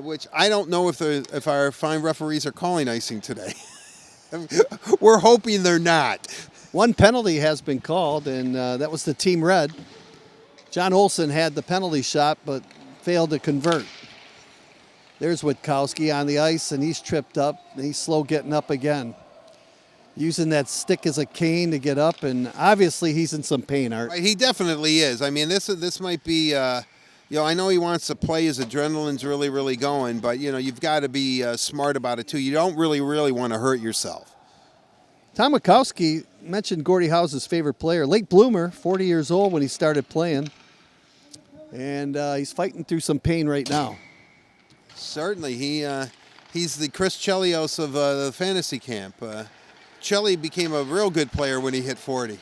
which I don't know if our fine referees are calling icing today. We're hoping they're not. One penalty has been called, and that was the Team Red. John Olson had the penalty shot, but failed to convert. There's Witkowski on the ice, and he's tripped up, and he's slow getting up again. Using that stick as a cane to get up, and obviously he's in some pain, Art. Right, he definitely is. I mean, this might be, I know he wants to play. His adrenaline's really, really going, but, you've got to be smart about it, too. You don't really, really want to hurt yourself. Tom Witkowski mentioned Gordie Howe's his favorite player. Late bloomer, 40 years old when he started playing, and he's fighting through some pain right now. Certainly, he's the Chris Chelios of the fantasy camp. Chelly became a real good player when he hit 40.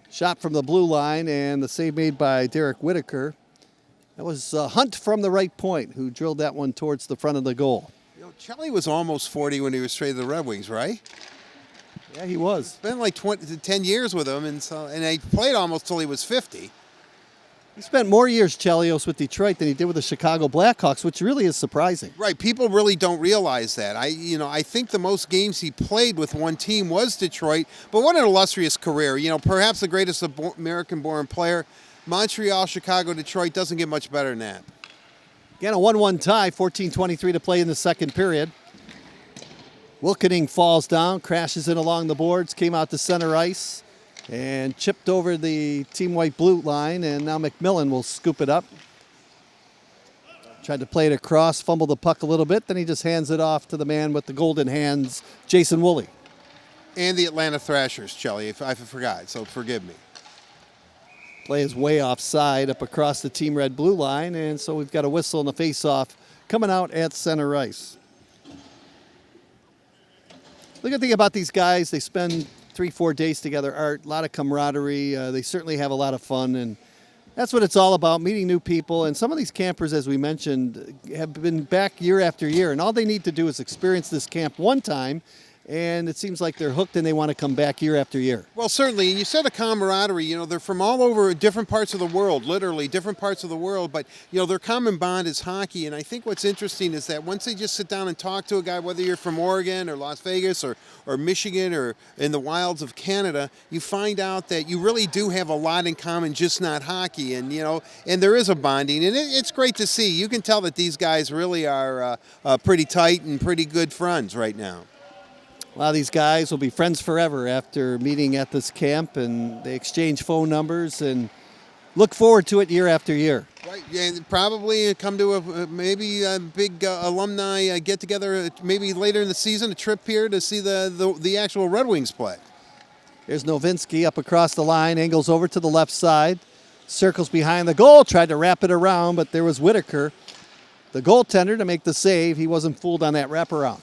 Shot from the blue line, and the save made by Derek Whitaker. That was Hunt from the right point who drilled that one towards the front of the goal. Chelly was almost 40 when he was traded to the Red Wings, right? Yeah, he was. It's been like 10 years with him, and he played almost till he was 50. He spent more years, Chelios, with Detroit than he did with the Chicago Blackhawks, which really is surprising. Right, people really don't realize that. I think the most games he played with one team was Detroit, but what an illustrious career. Perhaps the greatest American-born player. Montreal, Chicago, Detroit doesn't get much better than that. Again, a 1-1 tie, 14:23 to play in the second period. Wilkening falls down, crashes in along the boards, came out to center ice, and chipped over the Team White blue line, and now McMillan will scoop it up. Tried to play it across, fumbled the puck a little bit, then he just hands it off to the man with the golden hands, Jason Woolley. And the Atlanta Thrashers, Chelly, if I forgot, so forgive me. Play is way offside up across the Team Red blue line, and so we've got a whistle and a face-off coming out at center ice. The good thing about these guys, they spend 3-4 days together, Art, a lot of camaraderie. They certainly have a lot of fun, and That's what it's all about, meeting new people. And some of these campers, as we mentioned, have been back year after year. And all they need to do is experience this camp one time. And it seems like they're hooked and they want to come back year after year. Well, certainly. And you said a camaraderie. You know, they're from all over different parts of the world, literally different parts of the world. But, you know, their common bond is hockey. And I think what's interesting is that once they just sit down and talk to a guy, whether you're from Oregon or Las Vegas or Michigan or in the wilds of Canada, you find out that you really do have a lot in common, just not hockey. And, you know, and there is a bonding. And it's great to see. You can tell that these guys really are pretty tight and pretty good friends right now. A lot of these guys will be friends forever after meeting at this camp, and they exchange phone numbers and look forward to it year after year. Right, and probably come to maybe a big alumni get together, maybe later in the season, a trip here to see the actual Red Wings play. Here's Novinsky up across the line, angles over to the left side, circles behind the goal, tried to wrap it around, but there was Whitaker, the goaltender, to make the save. He wasn't fooled on that wraparound.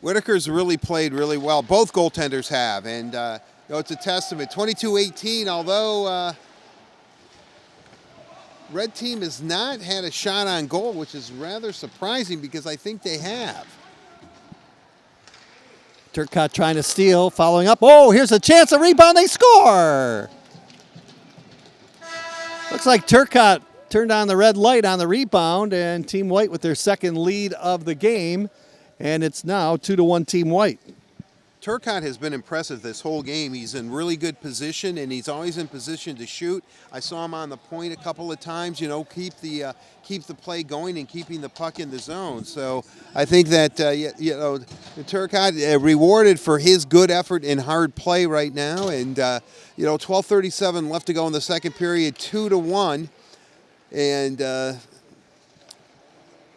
Whitaker's really played really well. Both goaltenders have, and you know, it's a testament. 22-18, although Red Team has not had a shot on goal, which is rather surprising because I think they have. Turcotte trying to steal, following up. Oh, here's a chance, a rebound, they score! Looks like Turcotte turned on the red light on the rebound, and Team White with their second lead of the game. And it's now 2-1 Team White. Turcotte has been impressive this whole game. He's in really good position, and he's always in position to shoot. I saw him on the point a couple of times. You know, keep the play going and keeping the puck in the zone. So I think that you know, Turcotte rewarded for his good effort and hard play right now. And you know, 12:37 left to go in the second period, 2-1, and.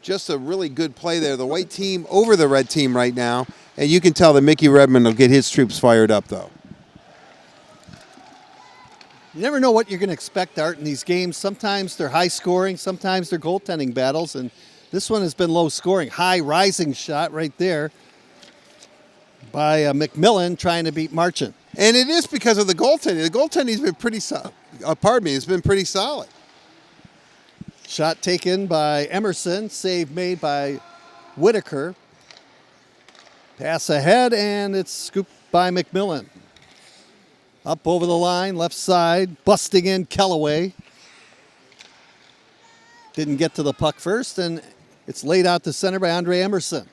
Just a really good play there. The white team over the red team right now. And you can tell that Mickey Redmond will get his troops fired up, though. You never know what you're going to expect, Art, in these games. Sometimes they're high scoring, sometimes they're goaltending battles. And this one has been low scoring. High rising shot right there by McMillan trying to beat Marchant. And it is because of the goaltending. The goaltending's been pretty solid. It's been pretty solid. Shot taken by Emerson, save made by Whitaker. Pass ahead, and it's scooped by McMillan. Up over the line, left side, busting in Kellaway. Didn't get to the puck first, and it's laid out to center by Andre Emerson.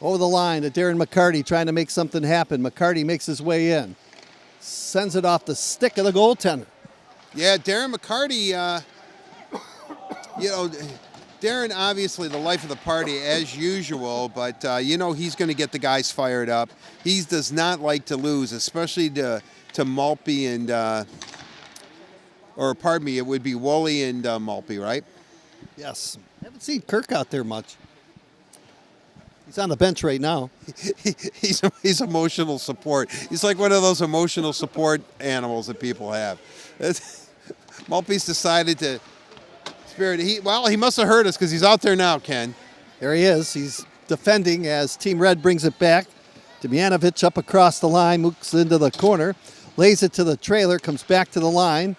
Over the line to Darren McCarty trying to make something happen. McCarty makes his way in. Sends it off the stick of the goaltender. Yeah, Darren McCarty... You know, Darren, obviously the life of the party as usual, but, you know, he's going to get the guys fired up. He does not like to lose, especially to Maltby and, or pardon me, it would be Woolley and Maltby, right? Yes. Haven't seen Kirk out there much. He's on the bench right now. He's emotional support. He's like one of those emotional support animals that people have. Maltby's decided to... He must have heard us because he's out there now, Ken. There he is. He's defending as Team Red brings it back. Demjanovic up across the line, moves into the corner, lays it to the trailer, comes back to the line.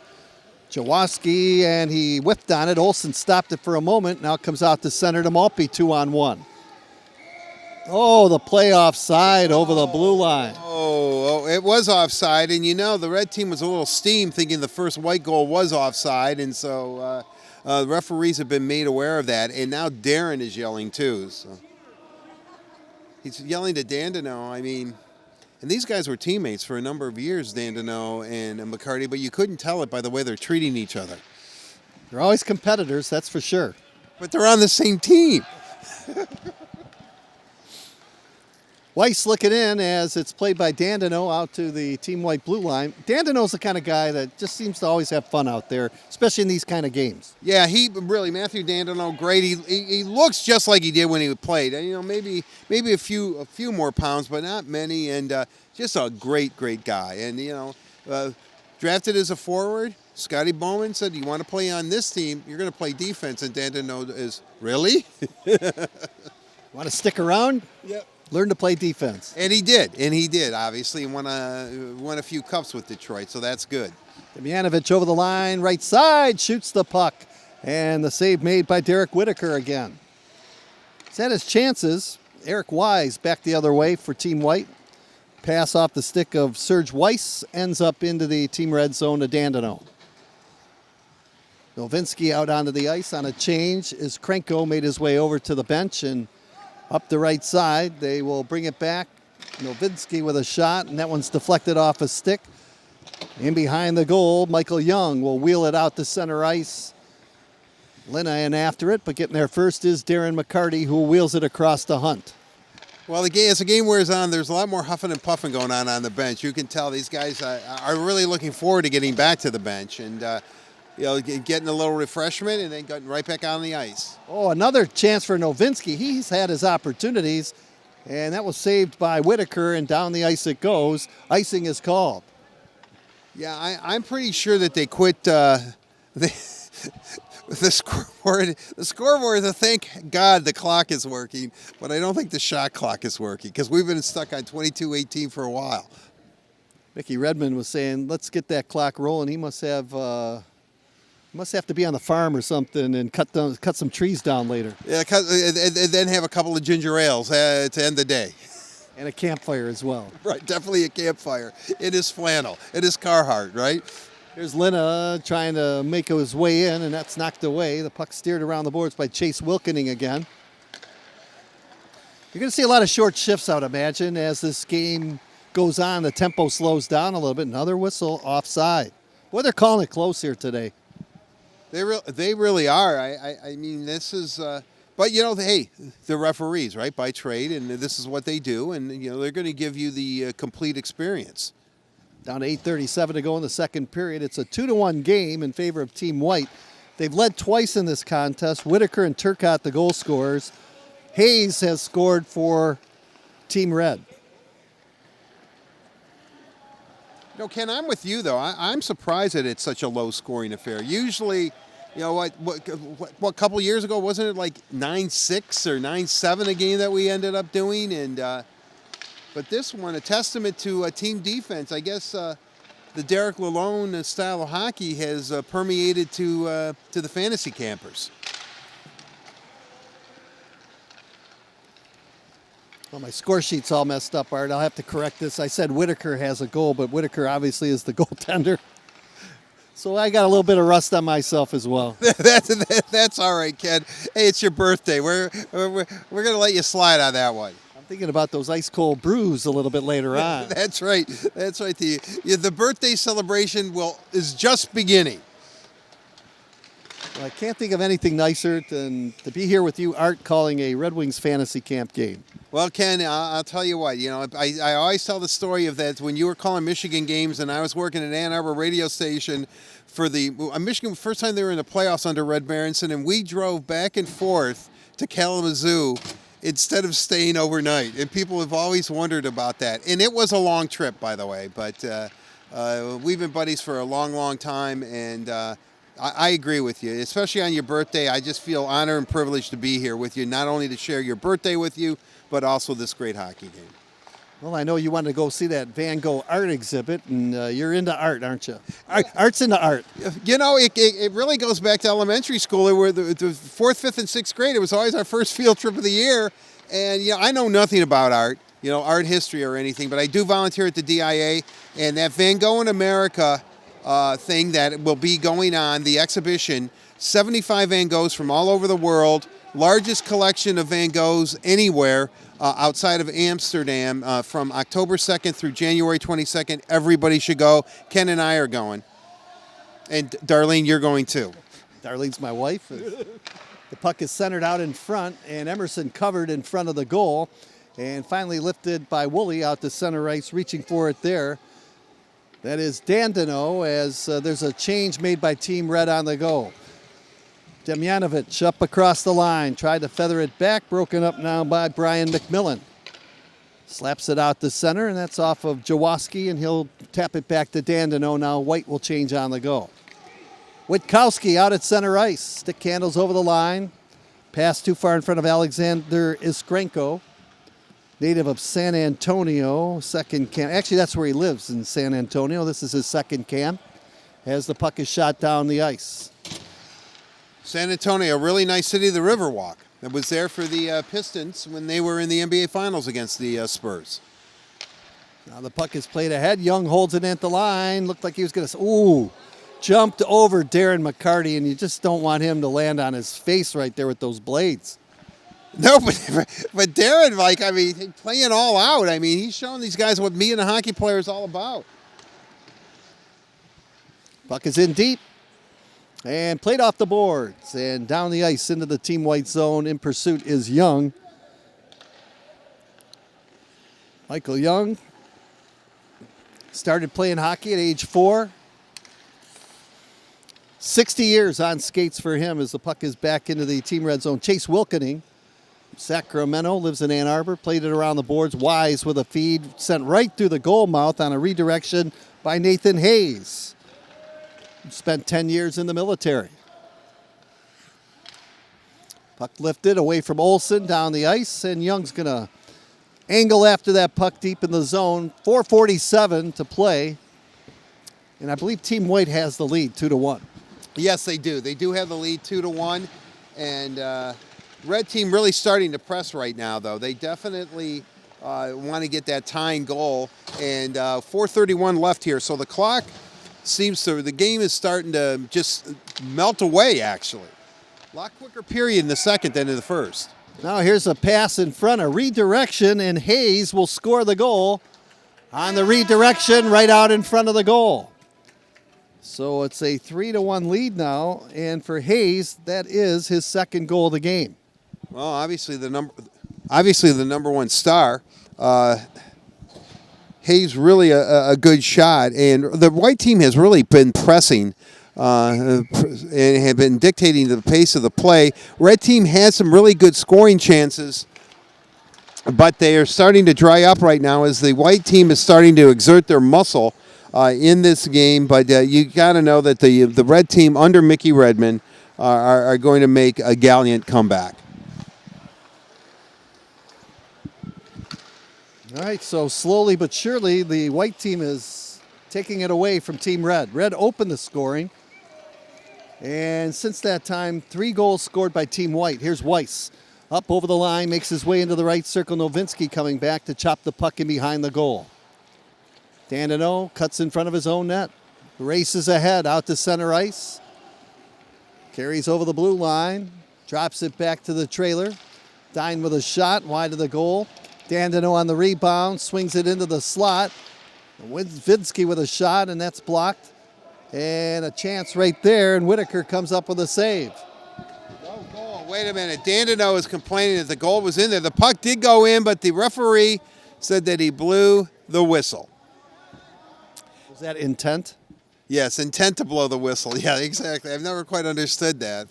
Jaworski, and he whiffed on it. Olsen stopped it for a moment. Now comes out to center to Maltby, 2-on-1. Oh, the play offside over the blue line. Oh, it was offside, and you know the red team was a little steamed thinking the first white goal was offside, and so... the referees have been made aware of that, and now Darren is yelling too. So. He's yelling to Dandenault. I mean, and these guys were teammates for a number of years, Dandenault and McCarty, but you couldn't tell it by the way they're treating each other. They're always competitors, that's for sure. But they're on the same team. Weiss looking in as it's played by Dandenault out to the Team White blue line. Dandenault's the kind of guy that just seems to always have fun out there, especially in these kind of games. Yeah, Matthew Dandenault, great. He looks just like he did when he played. You know, maybe a few more pounds, but not many, and just a great guy. And you know, drafted as a forward. Scotty Bowman said, "You want to play on this team? You're going to play defense." And Dandenault is really. Want to stick around? Yep. Learn to play defense. And he did. Obviously, won a few cups with Detroit, so that's good. Demjanovic over the line, right side, shoots the puck. And the save made by Derek Whitaker again. He's had his chances. Eric Wise back the other way for Team White. Pass off the stick of Serge Weiss ends up into the Team Red zone to Dandino. Novinsky out onto the ice on a change as Krenko made his way over to the bench and up the right side. They will bring it back. Novinsky with a shot, and that one's deflected off a stick. In behind the goal, Michael Young will wheel it out to center ice. Lina in after it, but getting there first is Darren McCarty, who wheels it across to Hunt. Well, as the game wears on, there's a lot more huffing and puffing going on the bench. You can tell these guys are really looking forward to getting back to the bench and getting a little refreshment and then getting right back on the ice. Oh, another chance for Novinsky. He's had his opportunities, and that was saved by Whitaker, and down the ice it goes. Icing is called. Yeah, I'm pretty sure that they quit the scoreboard. The scoreboard, thank God the clock is working, but I don't think the shot clock is working because we've been stuck on 22:18 for a while. Mickey Redmond was saying, let's get that clock rolling. He must have to be on the farm or something and cut some trees down later. Yeah, and then have a couple of ginger ales to end the day. And a campfire as well. Right, definitely a campfire. It is flannel. It is Carhartt, right? Here's Lina trying to make his way in, and that's knocked away. The puck steered around the boards by Chase Wilkening again. You're going to see a lot of short shifts, I would imagine, as this game goes on. The tempo slows down a little bit. Another whistle offside. Boy, they're calling it close here today. They really are. I mean, this is... but, hey, the referees, right, by trade, and this is what they do, and, they're going to give you the complete experience. Down to 8:37 to go in the second period. It's a 2-1 game in favor of Team White. They've led twice in this contest. Whitaker and Turcotte, the goal scorers. Hayes has scored for Team Red. Ken, I'm with you, though. I'm surprised that it's such a low-scoring affair. Usually, what couple years ago, wasn't it like 9-6 or 9-7 a game that we ended up doing? And but this one, a testament to team defense. I guess the Derek Lalonde style of hockey has permeated to the fantasy campers. Well, my score sheet's all messed up, Art. I'll have to correct this. I said Whitaker has a goal, but Whitaker obviously is the goaltender. So I got a little bit of rust on myself as well. That's all right, Ken. Hey, it's your birthday. We're going to let you slide on that one. I'm thinking about those ice cold brews a little bit later on. That's right. That's right. The birthday celebration is just beginning. Well, I can't think of anything nicer than to be here with you, Art, calling a Red Wings fantasy camp game. Well, Ken, I'll tell you what. I always tell the story of that when you were calling Michigan games, and I was working at Ann Arbor radio station for the Michigan. First time they were in the playoffs under Red Berenson, and we drove back and forth to Kalamazoo instead of staying overnight. And people have always wondered about that. And it was a long trip, by the way. But we've been buddies for a long, long time, and I agree with you, especially on your birthday. I just feel honored and privileged to be here with you, not only to share your birthday with you, but also this great hockey game. Well, I know you wanted to go see that Van Gogh art exhibit, and you're into art, aren't you? Art's into art. It really goes back to elementary school, where the 4th, 5th, and 6th grade, it was always our first field trip of the year. And, I know nothing about art, art history or anything, but I do volunteer at the DIA, and that Van Gogh in America thing that will be going on, the exhibition, 75 Van Goghs from all over the world, largest collection of Van Goghs anywhere outside of Amsterdam from October 2nd through January 22nd. Everybody should go. Ken and I are going. And Darlene, you're going too. Darlene's my wife. The puck is centered out in front, and Emerson covered in front of the goal, and finally lifted by Woolley out to center ice, reaching for it there. That is Dandino, as there's a change made by Team Red on the go. Demjanovic up across the line, tried to feather it back, broken up now by Brian McMillan. Slaps it out to center, and that's off of Jaworski, and he'll tap it back to Dandino. Now White will change on the go. Witkowski out at center ice. Stick handles over the line. Pass too far in front of Alexander Iskrenko. Native of San Antonio, second camp. Actually, that's where he lives, in San Antonio. This is his second camp. as the puck is shot down the ice. San Antonio, a really nice city of the Riverwalk. That was there for the Pistons when they were in the NBA Finals against the Spurs. Now the puck is played ahead. Young holds it at the line. Looked like he was going to... Ooh! Jumped over Darren McCarty, and you just don't want him to land on his face right there with those blades. No, but Darren, like, I mean, playing all out. I mean, he's showing these guys what being a hockey player is all about. Puck is in deep and played off the boards and down the ice into the team white zone. In pursuit is Young. Michael Young started playing hockey at age 4. 60 years on skates for him as the puck is back into the team red zone. Chase Wilkening, Sacramento, lives in Ann Arbor, played it around the boards. Wise with a feed, sent right through the goal mouth on a redirection by Nathan Hayes. Spent 10 years in the military. Puck lifted away from Olsen down the ice, and Young's going to angle after that puck deep in the zone. 4:47 to play. And I believe Team White has the lead 2-1. Yes, they do. They do have the lead 2-1. And red team really starting to press right now, though. They definitely want to get that tying goal. And 4:31 left here. So the clock seems to, the game is starting to just melt away, actually. A lot quicker period in the second than in the first. Now here's a pass in front, a redirection, and Hayes will score the goal on the redirection right out in front of the goal. So it's a 3-1 lead now, and for Hayes, that is his second goal of the game. Well, obviously the number one star. Hayes really a good shot, and the white team has really been pressing and have been dictating the pace of the play. Red team has some really good scoring chances, but they are starting to dry up right now as the white team is starting to exert their muscle in this game. But you got to know that the red team under Mickey Redmond are going to make a gallant comeback. All right, so slowly but surely, the white team is taking it away from Team Red. Red opened the scoring. And since that time, 3 goals scored by Team White. Here's Weiss. Up over the line, makes his way into the right circle. Nowitzki coming back to chop the puck in behind the goal. Dandino cuts in front of his own net. Races ahead out to center ice. Carries over the blue line. Drops it back to the trailer. Dine with a shot wide of the goal. Dandino on the rebound, swings it into the slot. Vinsky with a shot, and that's blocked. And a chance right there, and Whitaker comes up with a save. Oh, goal. Wait a minute. Dandino is complaining that the goal was in there. The puck did go in, but the referee said that he blew the whistle. Was that intent? Yes, intent to blow the whistle. Yeah, exactly. I've never quite understood that,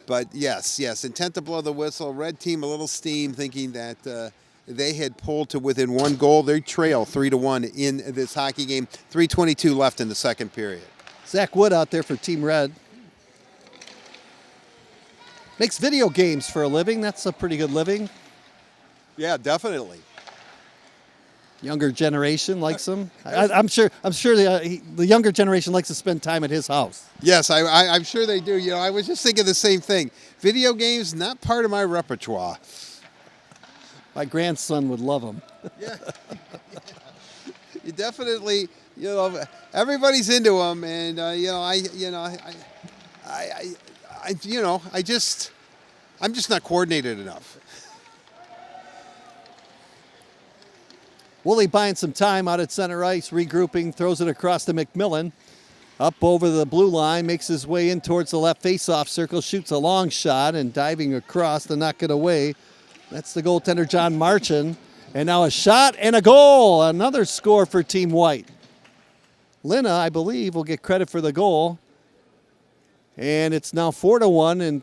but yes, intent to blow the whistle. Red team a little steam, thinking that they had pulled to within 1 goal. They trail 3-1 in this hockey game. 3:22 left in the second period. Zach Wood out there for Team Red. Makes video games for a living. That's a pretty good living. Yeah, definitely. Younger generation likes him. I'm sure the younger generation likes to spend time at his house. Yes, I'm sure they do. You know, I was just thinking the same thing. Video games, not part of my repertoire. My grandson would love them. Yeah. You definitely, you know, everybody's into them, and I'm just not coordinated enough. Woolley buying some time out at center ice, regrouping, throws it across to McMillan. Up over the blue line, makes his way in towards the left face-off circle, shoots a long shot, and diving across to knock it away. That's the goaltender, John Marchand. And now a shot and a goal. Another score for Team White. Lina, I believe, will get credit for the goal. And it's now 4-1, and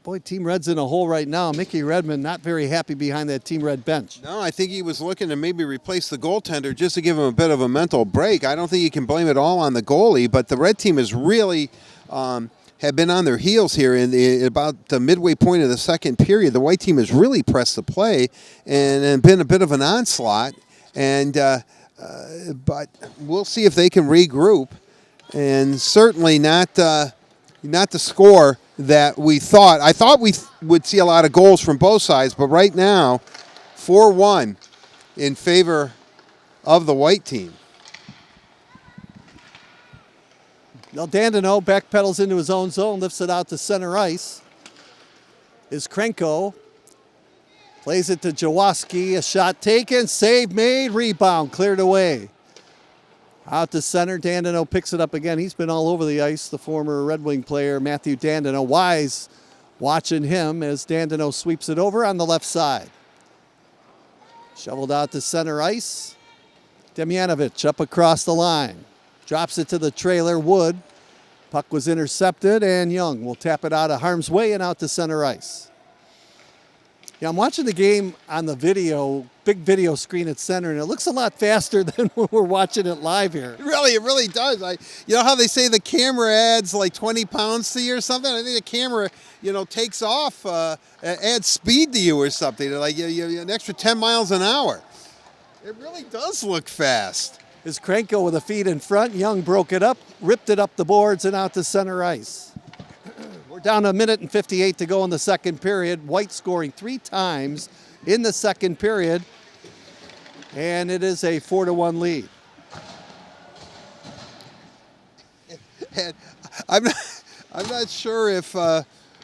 boy, Team Red's in a hole right now. Mickey Redmond not very happy behind that Team Red bench. No, I think he was looking to maybe replace the goaltender just to give him a bit of a mental break. I don't think you can blame it all on the goalie, but the red team is really have been on their heels here in about the midway point of the second period. The white team has really pressed the play and been a bit of an onslaught. And but we'll see if they can regroup. And certainly not the score that we thought. I thought we would see a lot of goals from both sides, but right now, 4-1 in favor of the white team. Now Dandino backpedals into his own zone, lifts it out to center ice. Is Krenko. Plays it to Jaworski. A shot taken, save made, rebound cleared away. Out to center, Dandino picks it up again. He's been all over the ice, the former Red Wing player, Matthew Dandino. Wise watching him as Dandino sweeps it over on the left side. Shoveled out to center ice. Demjanovic up across the line. Drops it to the trailer, Wood. Puck was intercepted, and Young will tap it out of harm's way and out to center ice. Yeah, I'm watching the game on the video, big video screen at center, and it looks a lot faster than when we're watching it live here. It really does. You know how they say the camera adds like 20 pounds to you or something? I think the camera, takes off, adds speed to you or something, like an extra 10 miles an hour. It really does look fast. Is Krenko with a feed in front. Young broke it up, ripped it up the boards, and out to center ice. We're down a minute and 58 to go in the second period. White scoring 3 times in the second period, and it is a 4-1 lead. And I'm not sure if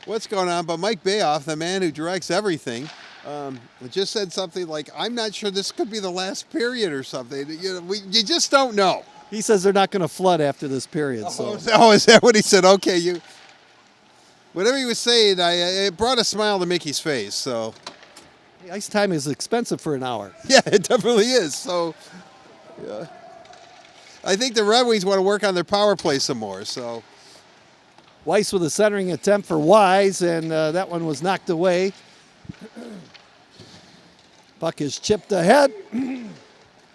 what's going on, but Mike Bayoff, the man who directs everything, just said something like, "I'm not sure this could be the last period or something." You just don't know. He says they're not going to flood after this period. So. Is that what he said? Okay, whatever he was saying, it brought a smile to Mickey's face. So, Ice time is expensive for an hour. Yeah, it definitely is. So, yeah. I think the Red Wings want to work on their power play some more. So, Weiss with a centering attempt for Wise, and that one was knocked away. Puck is chipped ahead.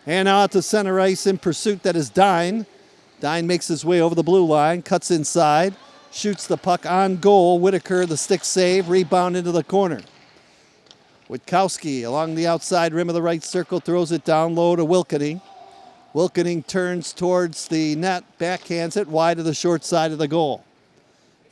And out to center ice in pursuit, that is Dine. Dine makes his way over the blue line, cuts inside, shoots the puck on goal. Whitaker, the stick save, rebound into the corner. Witkowski along the outside rim of the right circle, throws it down low to Wilkening. Wilkening turns towards the net, backhands it wide of the short side of the goal.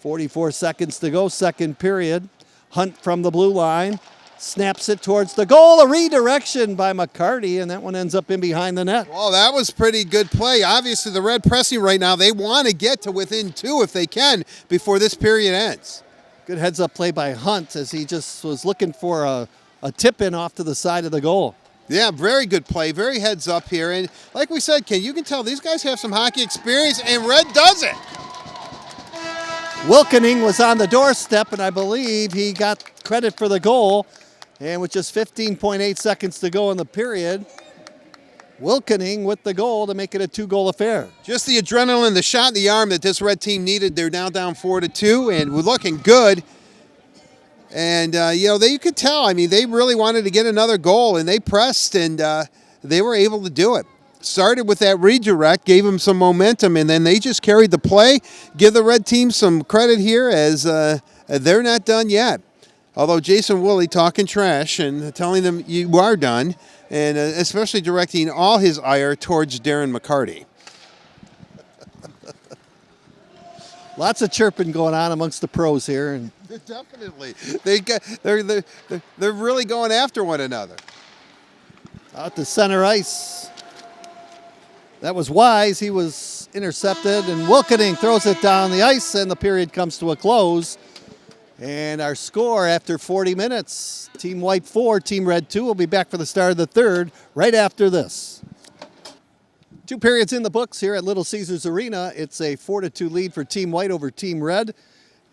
44 seconds to go, second period. Hunt from the blue line, snaps it towards the goal. A redirection by McCarty, and that one ends up in behind the net. Well, that was pretty good play. Obviously, the Red pressing right now, they want to get to within 2 if they can before this period ends. Good heads-up play by Hunt as he just was looking for a tip-in off to the side of the goal. Yeah, very good play, very heads up here. And like we said, Ken, you can tell these guys have some hockey experience, and Red does it. Wilkening was on the doorstep, and I believe he got credit for the goal. And with just 15.8 seconds to go in the period, Wilkening with the goal to make it a 2-goal affair. Just the adrenaline, the shot in the arm that this Red team needed. They're now down 4-2, and we're looking good. And, you could tell, they really wanted to get another goal, and they pressed, and they were able to do it. Started with that redirect, gave them some momentum, and then they just carried the play. Give the Red team some credit here as they're not done yet. Although Jason Woolley talking trash and telling them you are done, and especially directing all his ire towards Darren McCarty. Lots of chirping going on amongst the pros here, and Definitely, they're really going after one another. out to center ice. That was Wise. He was intercepted, and Wilkening throws it down the ice, and the period comes to a close. And our score after 40 minutes, Team White 4, Team Red 2. We'll be back for the start of the third right after this. 2 periods in the books here at Little Caesars Arena. It's a 4-2 lead for Team White over Team Red.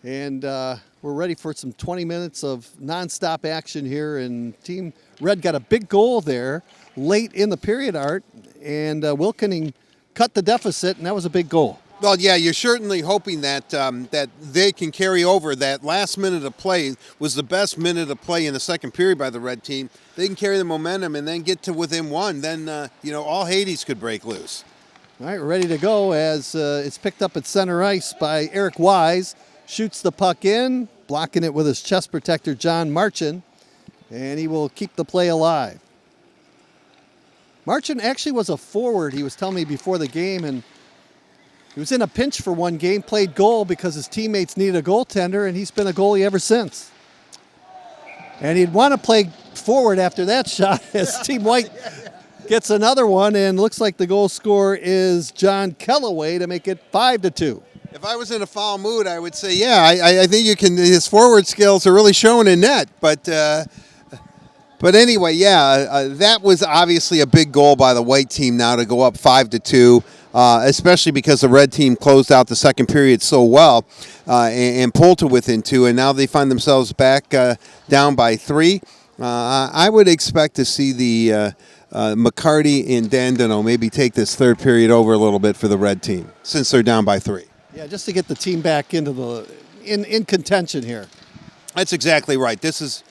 And we're ready for some 20 minutes of nonstop action here. And Team Red got a big goal there late in the period, Art. And Wilkening cut the deficit, and that was a big goal. Well, yeah, you're certainly hoping that that they can carry over. That last minute of play was the best minute of play in the second period by the Red team. They can carry the momentum and then get to within 1. Then, all Hades could break loose. All right, we're ready to go as it's picked up at center ice by Eric Wise. Shoots the puck in, blocking it with his chest protector, John Marchin. And he will keep the play alive. Marchand actually was a forward, he was telling me before the game, and he was in a pinch for one game, played goal because his teammates needed a goaltender, and he's been a goalie ever since. And he'd want to play forward after that shot as Team White gets another one, and looks like the goal scorer is John Kellaway to make it 5-2. If I was in a foul mood, I would say, yeah, I think you can. His forward skills are really showing in net. But anyway, yeah, that was obviously a big goal by the white team now to go up 5-2, especially because the red team closed out the second period so well and pulled to within 2, and now they find themselves back down by 3. I would expect to see the McCarty and Dandino maybe take this third period over a little bit for the red team since they're down by 3. Yeah, just to get the team back into the in contention here. That's exactly right. This is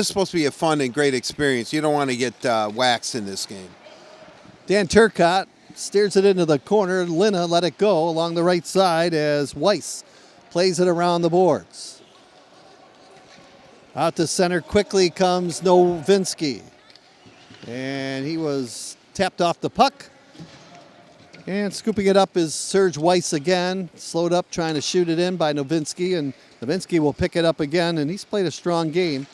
supposed to be a fun and great experience. You don't want to get waxed in this game. Dan Turcotte steers it into the corner. Lina let it go along the right side as Weiss plays it around the boards. Out to center quickly comes Novinsky. And he was tapped off the puck. And scooping it up is Serge Weiss again. Slowed up trying to shoot it in by Novinsky. And Novinsky will pick it up again. And he's played a strong game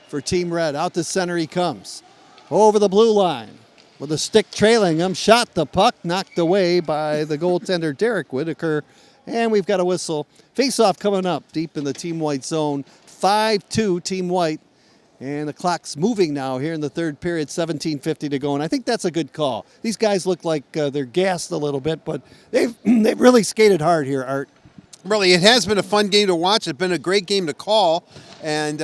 for Team Red. Out to center he comes. Over the blue line with a stick trailing him. Shot the puck. Knocked away by the goaltender Derek Whitaker. And we've got a whistle. Face-off coming up deep in the Team White zone. 5-2 Team White. And the clock's moving now here in the third period, 17:50 to go. And I think that's a good call. These guys look like they're gassed a little bit, but they've really skated hard here, Art. Really, it has been a fun game to watch. It's been a great game to call. And,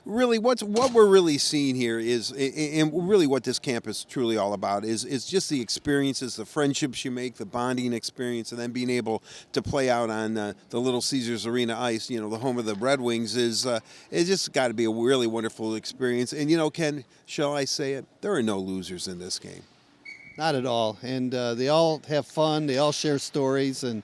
really what we're really seeing here is, and really what this camp is truly all about, is just the experiences, the friendships you make, the bonding experience, and then being able to play out on the Little Caesars Arena ice, the home of the Red Wings, it's just got to be a really wonderful experience. And, Ken, shall I say it? There are no losers in this game. Not at all. And they all have fun. They all share stories. And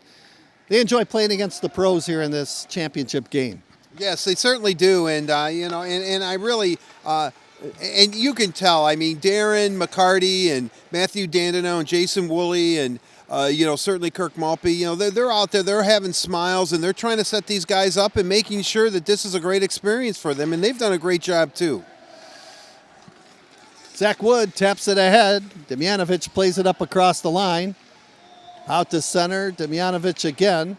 they enjoy playing against the pros here in this championship game. Yes, they certainly do, and and I really, and you can tell. I mean, Darren McCarty and Matthew Dandino and Jason Woolley and certainly Kirk Maltby. They're out there. They're having smiles and they're trying to set these guys up and making sure that this is a great experience for them, and they've done a great job too. Zach Wood taps it ahead. Demjanovic plays it up across the line. Out to center. Demjanovic again.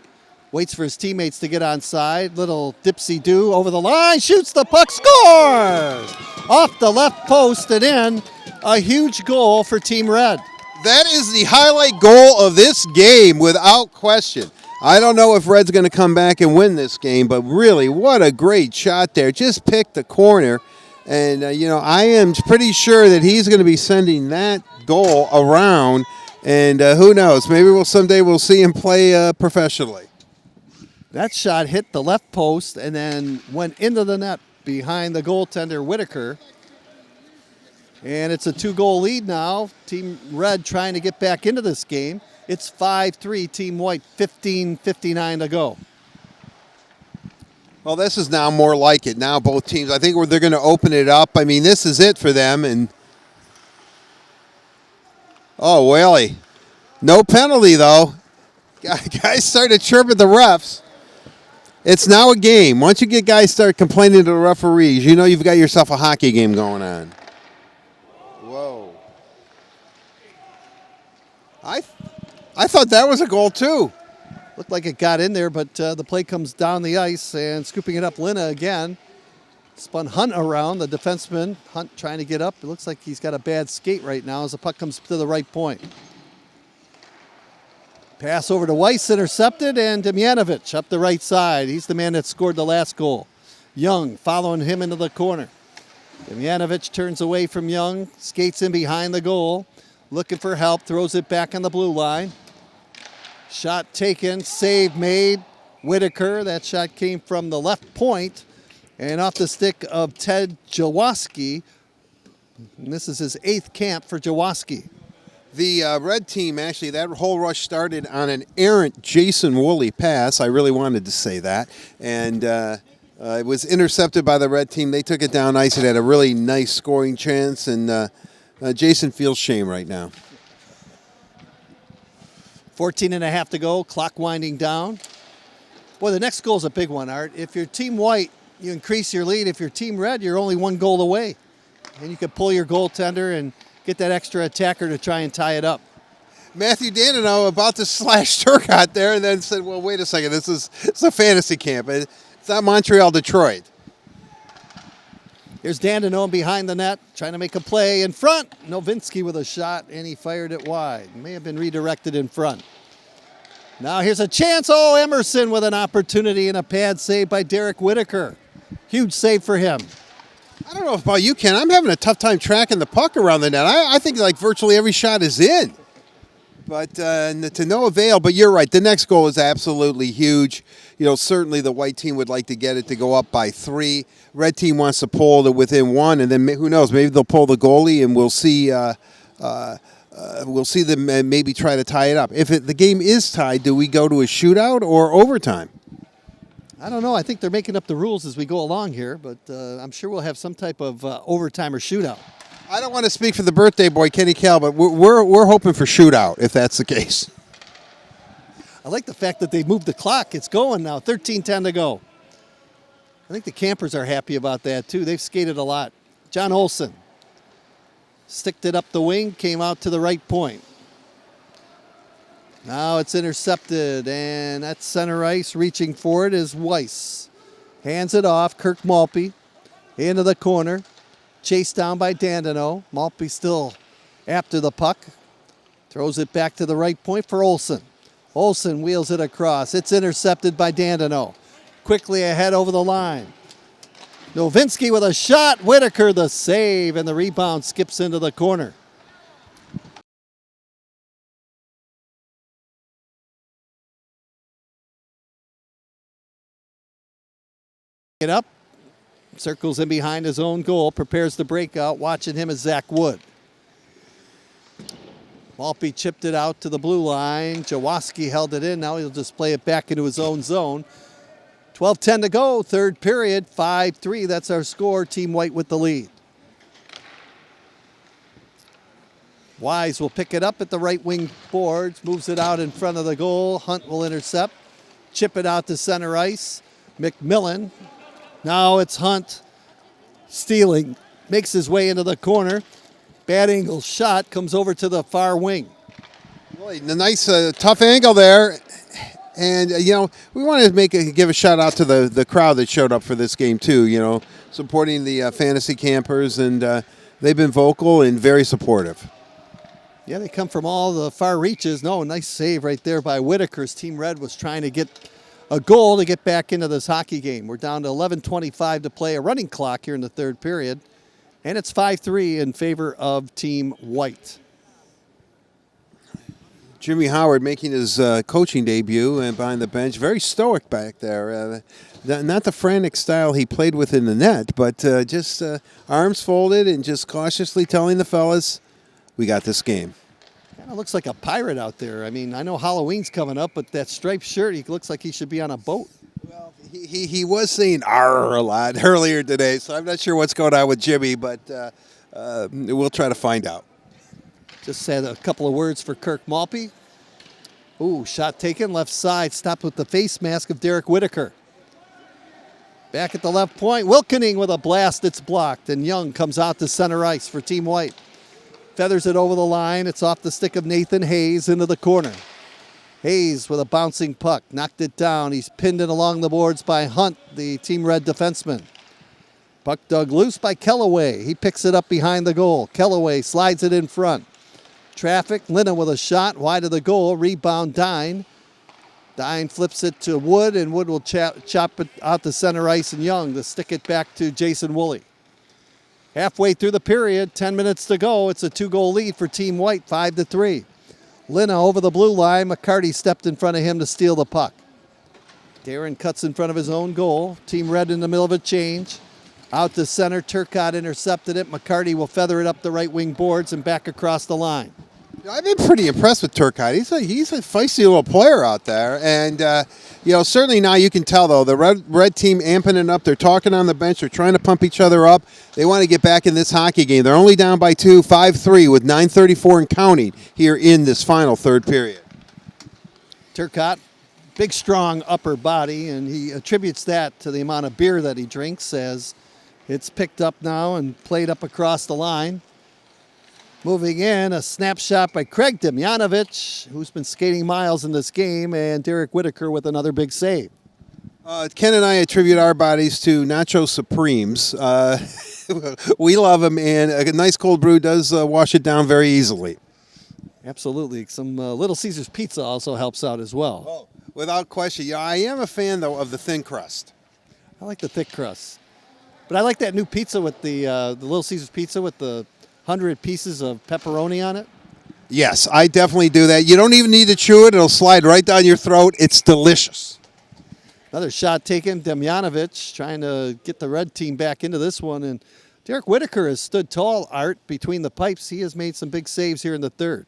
Waits for his teammates to get onside. Little dipsy-do over the line. Shoots the puck. Scores! Off the left post and in. A huge goal for Team Red. That is the highlight goal of this game without question. I don't know if Red's going to come back and win this game, but really, what a great shot there. Just picked the corner. And, I am pretty sure that he's going to be sending that goal around. And who knows? Maybe someday we'll see him play professionally. That shot hit the left post and then went into the net behind the goaltender Whitaker. And it's a 2-goal lead now. Team Red trying to get back into this game. It's 5-3 Team White, 15:59 to go. Well, this is now more like it. Now both teams, I think they're going to open it up. I mean, this is it for them. And oh, really? No penalty, though. Guys started chirping the refs. It's now a game. Once you get guys start complaining to the referees, you've got yourself a hockey game going on. Whoa. I thought that was a goal, too. Looked like it got in there, but the play comes down the ice and scooping it up, Lina again. Spun Hunt around, the defenseman. Hunt trying to get up. It looks like he's got a bad skate right now as the puck comes to the right point. Pass over to Weiss, intercepted, and Demjanovic up the right side. He's the man that scored the last goal. Young following him into the corner. Demjanovic turns away from Young, skates in behind the goal, looking for help, throws it back on the blue line. Shot taken, save made. Whitaker, that shot came from the left point and off the stick of Ted Jaworski. And this is his 8th camp for Jaworski. The red team, actually, that whole rush started on an errant Jason Woolley pass. I really wanted to say that. And it was intercepted by the red team. They took it down ice. It had a really nice scoring chance. And Jason feels shame right now. 14 and a half to go, clock winding down. Boy, the next goal is a big one, Art. If you're Team White, you increase your lead. If you're Team Red, you're only 1 goal away. And you could pull your goaltender and get that extra attacker to try and tie it up. Matthew Danino about to slash Turcotte there and then said, well, wait a second, it's a fantasy camp. It's not Montreal, Detroit. Here's Danino behind the net, trying to make a play in front. Novinsky with a shot, and he fired it wide. May have been redirected in front. Now here's a chance. Oh, Emerson with an opportunity and a pad save by Derek Whitaker. Huge save for him. I don't know about you, Ken. I'm having a tough time tracking the puck around the net. I think like virtually every shot is in. But to no avail. But you're right. The next goal is absolutely huge. You know, certainly the white team would like to get it to go up by 3. Red team wants to pull it within 1, and then who knows? Maybe they'll pull the goalie, and we'll see. We'll see them maybe try to tie it up. If the game is tied, do we go to a shootout or overtime? I don't know. I think they're making up the rules as we go along here, but I'm sure we'll have some type of overtime or shootout. I don't want to speak for the birthday boy, Kenny Cal, but we're hoping for shootout if that's the case. I like the fact that they moved the clock. It's going now. 13:10 to go. I think the Campers are happy about that, too. They've skated a lot. John Olsen sticked it up the wing, came out to the right point. Now it's intercepted, and at center ice, reaching for it is Weiss. Hands it off. Kirk Maltby into the corner. Chased down by Dandino. Maltby still after the puck. Throws it back to the right point for Olsen. Olsen wheels it across. It's intercepted by Dandino. Quickly ahead over the line. Novinsky with a shot. Whitaker the save, and the rebound skips into the corner. It up. Circles in behind his own goal. Prepares the breakout. Watching him is Zach Wood. Maltby chipped it out to the blue line. Jaworski held it in. Now he'll just play it back into his own zone. 12:10 to go. Third period. 5-3. That's our score. Team White with the lead. Wise will pick it up at the right wing boards. Moves it out in front of the goal. Hunt will intercept. Chip it out to center ice. McMillan. Now it's Hunt stealing. Makes his way into the corner. Bad angle shot. Comes over to the far wing. Really, a nice, tough angle there. And, you know, we want to give a shout out to the crowd that showed up for this game, too, you know, supporting the fantasy campers. And they've been vocal and very supportive. Yeah, they come from all the far reaches. No, nice save right there by Whitaker's. Team Red was trying to get a goal to get back into this hockey game. We're down to 11:25 to play, a running clock here in the third period. And it's 5-3 in favor of Team White. Jimmy Howard making his coaching debut and behind the bench. Very stoic back there. Not the frantic style he played with in the net, but just arms folded and just cautiously telling the fellas, we got this game. Kind of looks like a pirate out there. I mean, I know Halloween's coming up, but that striped shirt, he looks like he should be on a boat. Well, he was saying "arr" a lot earlier today, so I'm not sure what's going on with Jimmy, but we'll try to find out. Just said a couple of words for Kirk Maltby. Ooh, shot taken, left side, stopped with the face mask of Derek Whitaker. Back at the left point, Wilkening with a blast, it's blocked, and Young comes out to center ice for Team White. Feathers it over the line. It's off the stick of Nathan Hayes into the corner. Hayes with a bouncing puck. Knocked it down. He's pinned it along the boards by Hunt, the Team Red defenseman. Puck dug loose by Kellaway. He picks it up behind the goal. Kellaway slides it in front. Traffic. Linna with a shot wide of the goal. Rebound Dine. Dine flips it to Wood, and Wood will chop it out to center ice, and Young to stick it back to Jason Woolley. Halfway through the period, 10 minutes to go. It's a 2-goal lead for Team White, 5-3. Linna over the blue line. McCarty stepped in front of him to steal the puck. Darren cuts in front of his own goal. Team Red in the middle of a change. Out to center. Turcotte intercepted it. McCarty will feather it up the right wing boards and back across the line. I've been pretty impressed with Turcotte. He's a feisty little player out there, and certainly now you can tell though the red team amping it up. They're talking on the bench. They're trying to pump each other up. They want to get back in this hockey game. They're only down by 2, 5-3 with 9:34 and counting here in this final third period. Turcotte, big strong upper body, and he attributes that to the amount of beer that he drinks as it's picked up now and played up across the line. Moving in, a snapshot by Craig Demjanovic, who's been skating miles in this game, and Derek Whitaker with another big save. Ken and I attribute our bodies to Nacho Supremes. We love them, and a nice cold brew does wash it down very easily. Absolutely. Some Little Caesars pizza also helps out as well. Oh, without question. Yeah, I am a fan, though, of the thin crust. I like the thick crust. But I like that new pizza with the Little Caesars pizza with the 100 pieces of pepperoni on it. Yes, I definitely do that. You don't even need to chew it. It'll slide right down your throat. It's delicious. Another shot taken. Demjanovic trying to get the red team back into this one. And Derek Whitaker has stood tall, Art, between the pipes. He has made some big saves here in the third.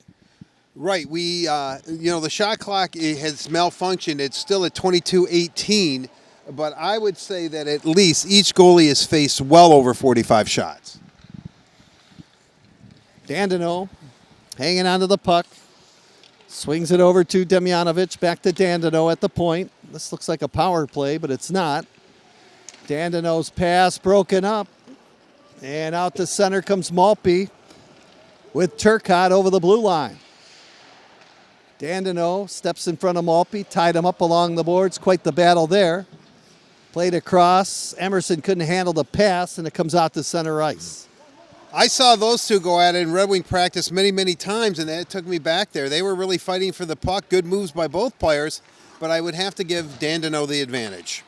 Right. We, the shot clock has malfunctioned. It's still at 22:18. But I would say that at least each goalie has faced well over 45 shots. Dandino hanging onto the puck. Swings it over to Demjanovic. Back to Dandino at the point. This looks like a power play, but it's not. Dandino's pass broken up. And out to center comes Maltby with Turcotte over the blue line. Dandino steps in front of Maltby, tied him up along the boards. Quite the battle there. Played across. Emerson couldn't handle the pass, and it comes out to center ice. I saw those two go at it in Red Wing practice many, many times, and that took me back there. They were really fighting for the puck. Good moves by both players, but I would have to give Dandino the advantage.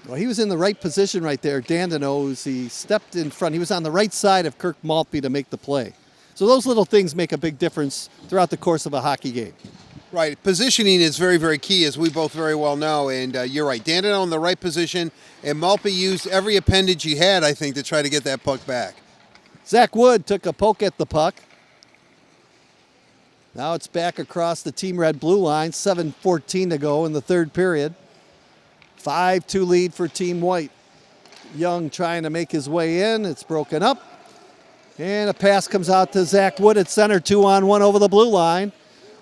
Well, he was in the right position right there, Dandino, as he stepped in front. He was on the right side of Kirk Maltby to make the play. So those little things make a big difference throughout the course of a hockey game. Right. Positioning is very, very key, as we both very well know, and you're right. Dandino in the right position, and Maltby used every appendage he had, I think, to try to get that puck back. Zach Wood took a poke at the puck. Now it's back across the Team Red blue line. 7:14 to go in the third period. 5-2 lead for Team White. Young trying to make his way in. It's broken up. And a pass comes out to Zach Wood at center. 2-on-1 over the blue line.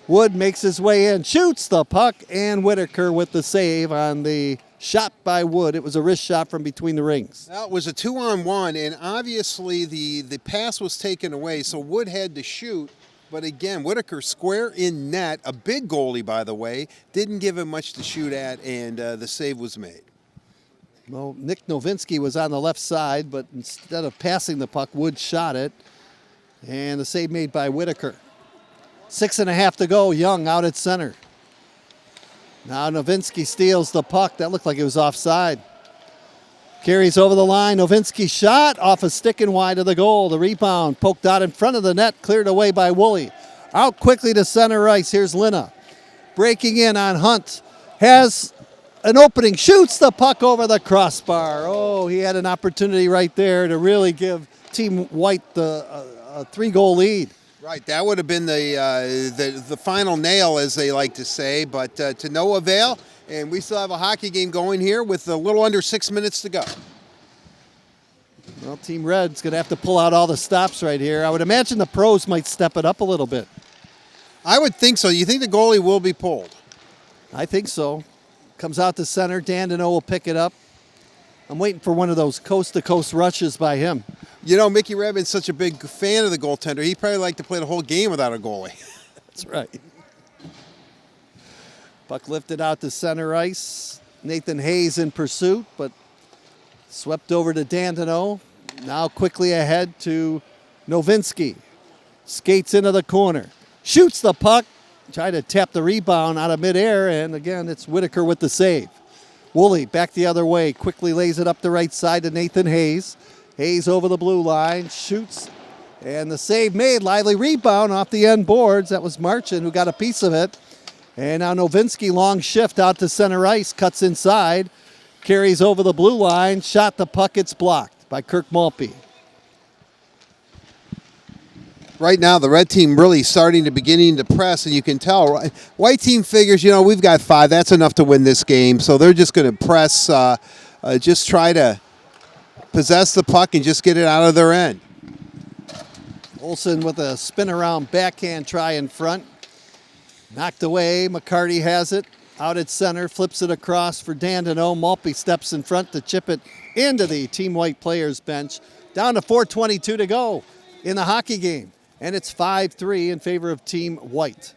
Wood makes his way in, shoots the puck, and Whitaker with the save on the shot by Wood. It was a wrist shot from between the rings. Well, it was a 2-on-1, and obviously the pass was taken away, so Wood had to shoot. But again, Whitaker square in net, a big goalie, by the way, didn't give him much to shoot at, and the save was made. Well, Nick Nowitzki was on the left side, but instead of passing the puck, Wood shot it, and the save made by Whitaker. 6.5 to go. Young out at center. Now Nowitzki steals the puck. That looked like it was offside. Carries over the line. Nowitzki shot off a stick and wide of the goal. The rebound poked out in front of the net. Cleared away by Woolley. Out quickly to center ice. Here's Lina. Breaking in on Hunt. Has an opening. Shoots the puck over the crossbar. Oh, he had an opportunity right there to really give Team White the 3-goal lead. Right, that would have been the final nail, as they like to say, but to no avail. And we still have a hockey game going here with a little under 6 minutes to go. Well, Team Red's going to have to pull out all the stops right here. I would imagine the pros might step it up a little bit. I would think so. You think the goalie will be pulled? I think so. Comes out to center. Dandino will pick it up. I'm waiting for one of those coast-to-coast rushes by him. You know, Mickey Redmond's such a big fan of the goaltender. He'd probably like to play the whole game without a goalie. That's right. Puck lifted out to center ice. Nathan Hayes in pursuit, but swept over to Dandino. Now quickly ahead to Nowitzki. Skates into the corner. Shoots the puck. Tried to tap the rebound out of midair, and again, it's Whitaker with the save. Woolley back the other way. Quickly lays it up the right side to Nathan Hayes. Hayes over the blue line, shoots, and the save made. Lively rebound off the end boards. That was Marchand who got a piece of it. And now Nowitzki, long shift out to center ice, cuts inside, carries over the blue line, shot the puck, it's blocked by Kirk Maltby. Right now, the red team really beginning to press, and you can tell. White team figures, we've got 5. That's enough to win this game, so they're just going to press, just try to possess the puck and just get it out of their end. Olsen with a spin around backhand try in front. Knocked away. McCarty has it. Out at center. Flips it across for Dandino. Maltby steps in front to chip it into the Team White players bench. Down to 4:22 to go in the hockey game. And it's 5-3 in favor of Team White.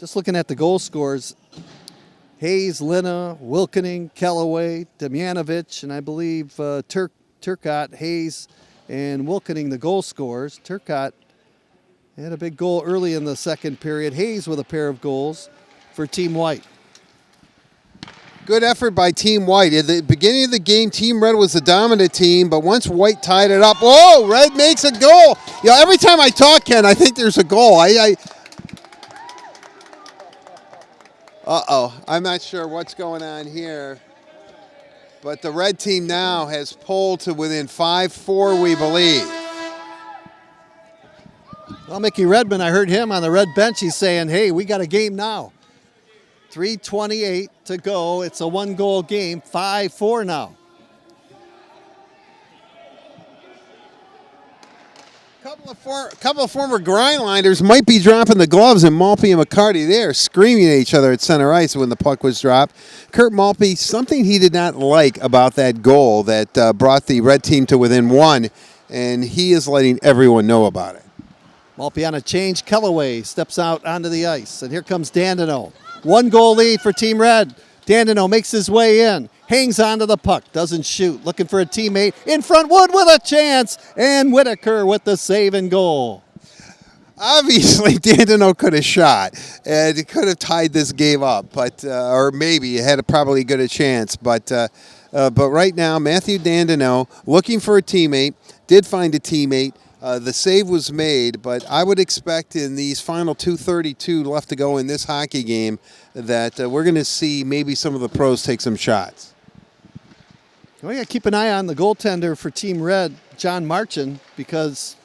Just looking at the goal scores. Hayes, Lina, Wilkening, Kellaway, Demjanovic, and I believe Turcotte, Hayes, and Wilkening, the goal scorers. Turcotte had a big goal early in the second period. Hayes with a pair of goals for Team White. Good effort by Team White. At the beginning of the game, Team Red was the dominant team, but once White tied it up, Red makes a goal. Every time I talk, Ken, I think there's a goal. I'm not sure what's going on here. But the red team now has pulled to within 5-4, we believe. Well, Mickey Redmond, I heard him on the red bench. He's saying, hey, we got a game now. 3:28 to go. It's a 1-goal game. 5-4 now. Couple of former grindliners might be dropping the gloves, and Maltby and McCarty there screaming at each other at center ice when the puck was dropped. Kurt Maltby, something he did not like about that goal that brought the red team to within 1, and he is letting everyone know about it. Maltby on a change. Kellaway steps out onto the ice, and here comes Dandino. 1-goal lead for Team Red. Dandino makes his way in, hangs onto the puck, doesn't shoot, looking for a teammate. In front, Wood with a chance, and Whitaker with the save and goal. Obviously, Dandino could have shot, and he could have tied this game up, but or maybe had probably good a chance. But right now, Matthew Dandino looking for a teammate, did find a teammate. The save was made, but I would expect in these final 2:32 left to go in this hockey game that we're going to see maybe some of the pros take some shots. We got to keep an eye on the goaltender for Team Red, John Marchand, because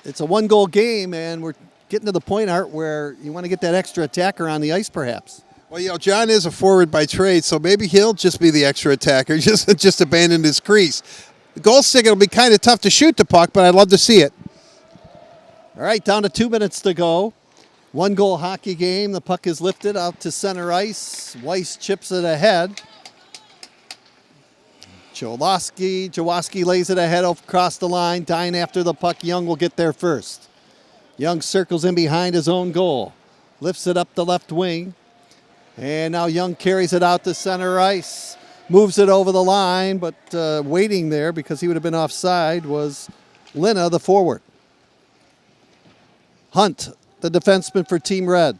it's a 1-goal game, and we're getting to the point, Art, where you want to get that extra attacker on the ice, perhaps. Well, John is a forward by trade, so maybe he'll just be the extra attacker, just abandon his crease. The goal stick, it'll be kind of tough to shoot the puck, but I'd love to see it. All right, down to 2 minutes to go. 1-goal hockey game. The puck is lifted out to center ice. Weiss chips it ahead. Jaworski lays it ahead across the line. Dying after the puck. Young will get there first. Young circles in behind his own goal. Lifts it up the left wing. And now Young carries it out to center ice. Moves it over the line, but waiting there because he would have been offside was Lina, the forward. Hunt, the defenseman for Team Red,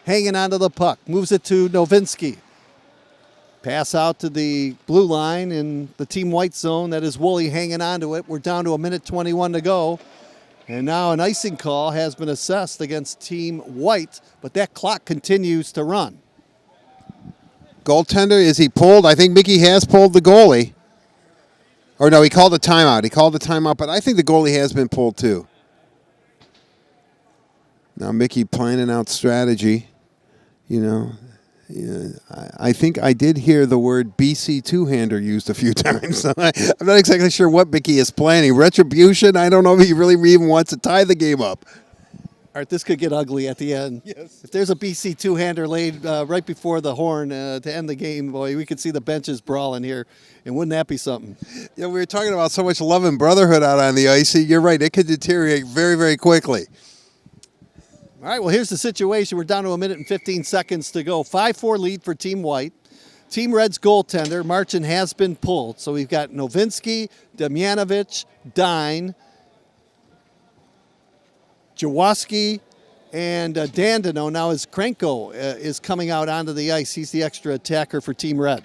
hanging onto the puck. Moves it to Novinsky. Pass out to the blue line in the Team White zone. That is Woolley hanging onto it. We're down to 1:21 to go. And now an icing call has been assessed against Team White, but that clock continues to run. Goaltender, is he pulled? I think Mickey has pulled the goalie. Or no, he called a timeout. But I think the goalie has been pulled too. Now Mickey planning out strategy. I think I did hear the word BC two-hander used a few times. I'm not exactly sure what Mickey is planning. Retribution? I don't know if he really even wants to tie the game up. All right, this could get ugly at the end. Yes. If there's a BC two-hander laid right before the horn to end the game, boy, we could see the benches brawling here. And wouldn't that be something? Yeah, we were talking about so much love and brotherhood out on the ice. You're right. It could deteriorate very, very quickly. All right, well, here's the situation. We're down to 1:15 to go. 5-4 lead for Team White. Team Red's goaltender, Marchand, has been pulled. So we've got Novinsky, Demjanovic, Dine, Jaworski, and Dandino. Now as Krenko is coming out onto the ice, he's the extra attacker for Team Red.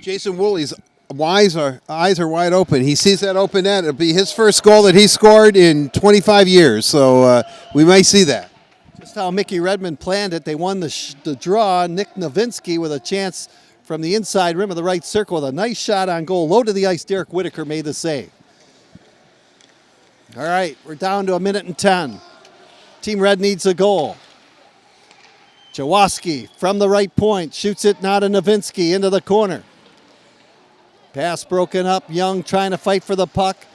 Jason Woolley's eyes are wide open. He sees that open net. It'll be his first goal that he scored in 25 years. So we might see that. Just how Mickey Redmond planned it. They won the draw. Nick Novinsky with a chance from the inside rim of the right circle with a nice shot on goal. Low to the ice, Derek Whitaker made the save. All right, we're down to 1:10. Team Red needs a goal. Jaworski from the right point shoots it now to Nowitzki into the corner. Pass broken up. Young trying to fight for the puck.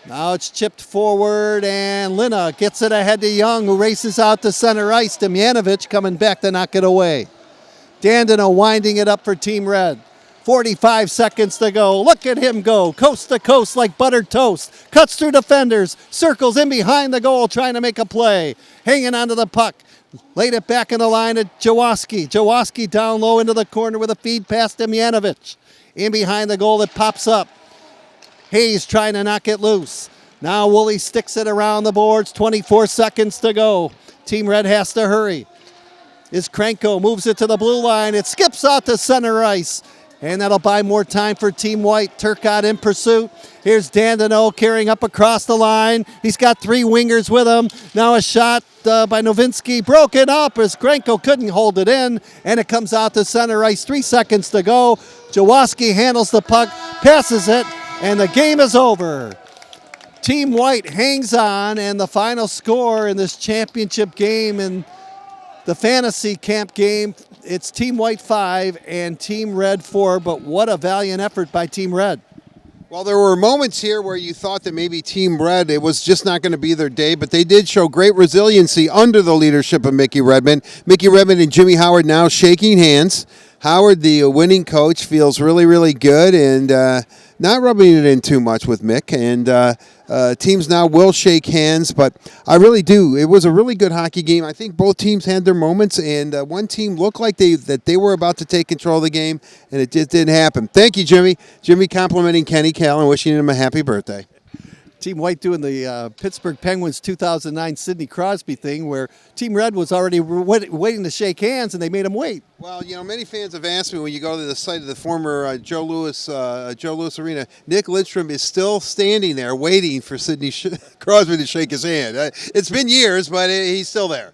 Now it's chipped forward, and Lina gets it ahead to Young, who races out to center ice. Damjanovic coming back to knock it away. Dandino winding it up for Team Red. 45 seconds to go. Look at him go, coast to coast like buttered toast. Cuts through defenders, circles in behind the goal, trying to make a play. Hanging onto the puck. Laid it back in the line to Jaworski. Jaworski down low into the corner with a feed past Damjanovic. In behind the goal, it pops up. Hayes trying to knock it loose. Now Woolley sticks it around the boards. 24 seconds to go. Team Red has to hurry. Is Krenko, moves it to the blue line. It skips out to center ice. And that'll buy more time for Team White. Turcotte in pursuit. Here's Dandino carrying up across the line. He's got three wingers with him. Now a shot by Nowitzki. Broken up as Krenko couldn't hold it in. And it comes out to center ice. 3 seconds to go. Jaworski handles the puck, passes it, and the game is over. Team White hangs on, and the final score in this championship game in the fantasy camp game, it's Team White 5 and Team Red 4, but what a valiant effort by Team Red. Well, there were moments here where you thought that maybe Team Red, it was just not going to be their day, but they did show great resiliency under the leadership of Mickey Redmond. Mickey Redmond and Jimmy Howard now shaking hands. Howard, the winning coach, feels really, really good and not rubbing it in too much with Mick. And teams now will shake hands, but I really do. It was a really good hockey game. I think both teams had their moments, and one team looked like they were about to take control of the game, and it just didn't happen. Thank you, Jimmy. Jimmy complimenting Kenny Cal and wishing him a happy birthday. Team White doing the Pittsburgh Penguins 2009 Sidney Crosby thing, where Team Red was already waiting to shake hands, and they made him wait. Well, you know, many fans have asked me when you go to the site of the former Joe Louis Arena, Nick Lidstrom is still standing there waiting for Sidney Crosby to shake his hand. It's been years, but he's still there.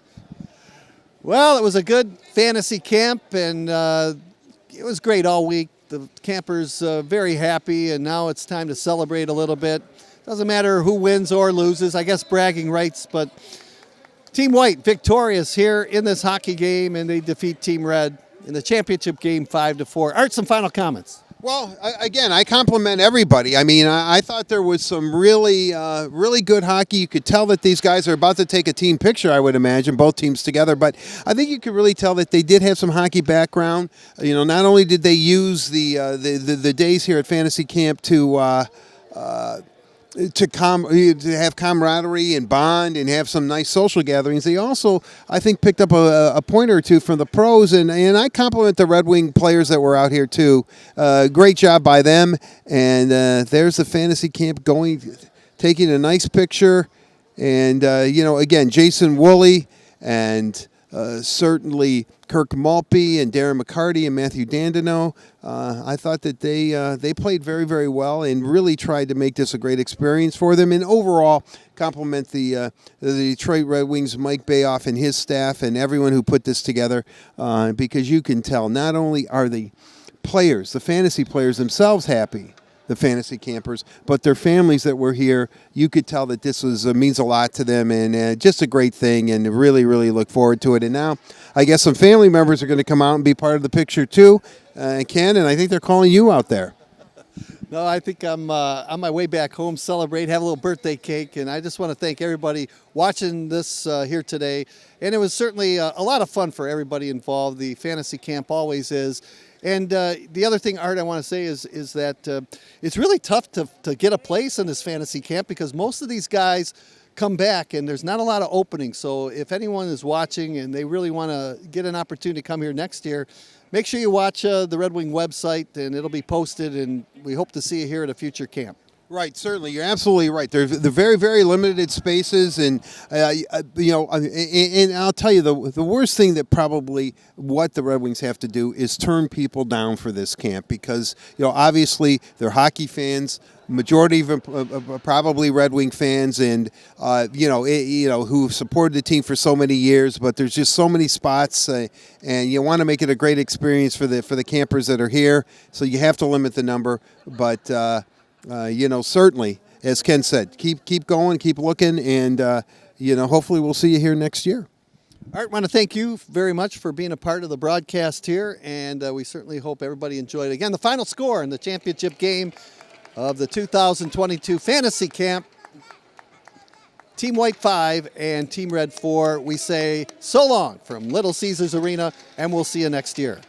Well, it was a good fantasy camp, and it was great all week. The campers very happy, and now it's time to celebrate a little bit. Doesn't matter who wins or loses, I guess bragging rights, but Team White victorious here in this hockey game, and they defeat Team Red in the championship game 5-4. Art, some final comments. Well, again, I compliment everybody. I mean, I thought there was some really, really good hockey. You could tell that these guys are about to take a team picture, I would imagine, both teams together. But I think you could really tell that they did have some hockey background. You know, not only did they use the days here at Fantasy Camp to have camaraderie and bond and have some nice social gatherings. They also, I think, picked up a pointer or two from the pros, and I compliment the Red Wing players that were out here too. Great job by them, and there's the fantasy camp taking a nice picture, and you know, again, Jason Woolley and certainly Kirk Maltby and Darren McCarty and Matthew Dandino. I thought that they played very, very well and really tried to make this a great experience for them. And overall, compliment the Detroit Red Wings, Mike Bayoff and his staff and everyone who put this together, because you can tell not only are the players, the fantasy players themselves happy, the fantasy campers, but their families that were here, you could tell that this means a lot to them, and just a great thing, and really, really look forward to it. And now I guess some family members are going to come out and be part of the picture too, Ken, and I think they're calling you out there. No, I think I'm on my way back home, celebrate, have a little birthday cake, and I just want to thank everybody watching this here today. And it was certainly a lot of fun for everybody involved. The fantasy camp always is. And the other thing, Art, I want to say is that it's really tough to get a place in this fantasy camp because most of these guys come back and there's not a lot of openings. So if anyone is watching and they really want to get an opportunity to come here next year, make sure you watch the Red Wing website, and it'll be posted, and we hope to see you here at a future camp. Right, certainly. You're absolutely right. They're very, very limited spaces, and you know, and I'll tell you the worst thing that probably what the Red Wings have to do is turn people down for this camp because, you know, obviously they're hockey fans. Majority of them probably Red Wing fans, and you know who've supported the team for so many years. But there's just so many spots, and you want to make it a great experience for the campers that are here. So you have to limit the number, but you know, certainly as Ken said, keep going, keep looking, and hopefully we'll see you here next year. Art, I want to thank you very much for being a part of the broadcast here, and we certainly hope everybody enjoyed it. Again, the final score in the championship game of the 2022 Fantasy Camp, Team White 5 and Team Red 4. We say so long from Little Caesars Arena, and we'll see you next year.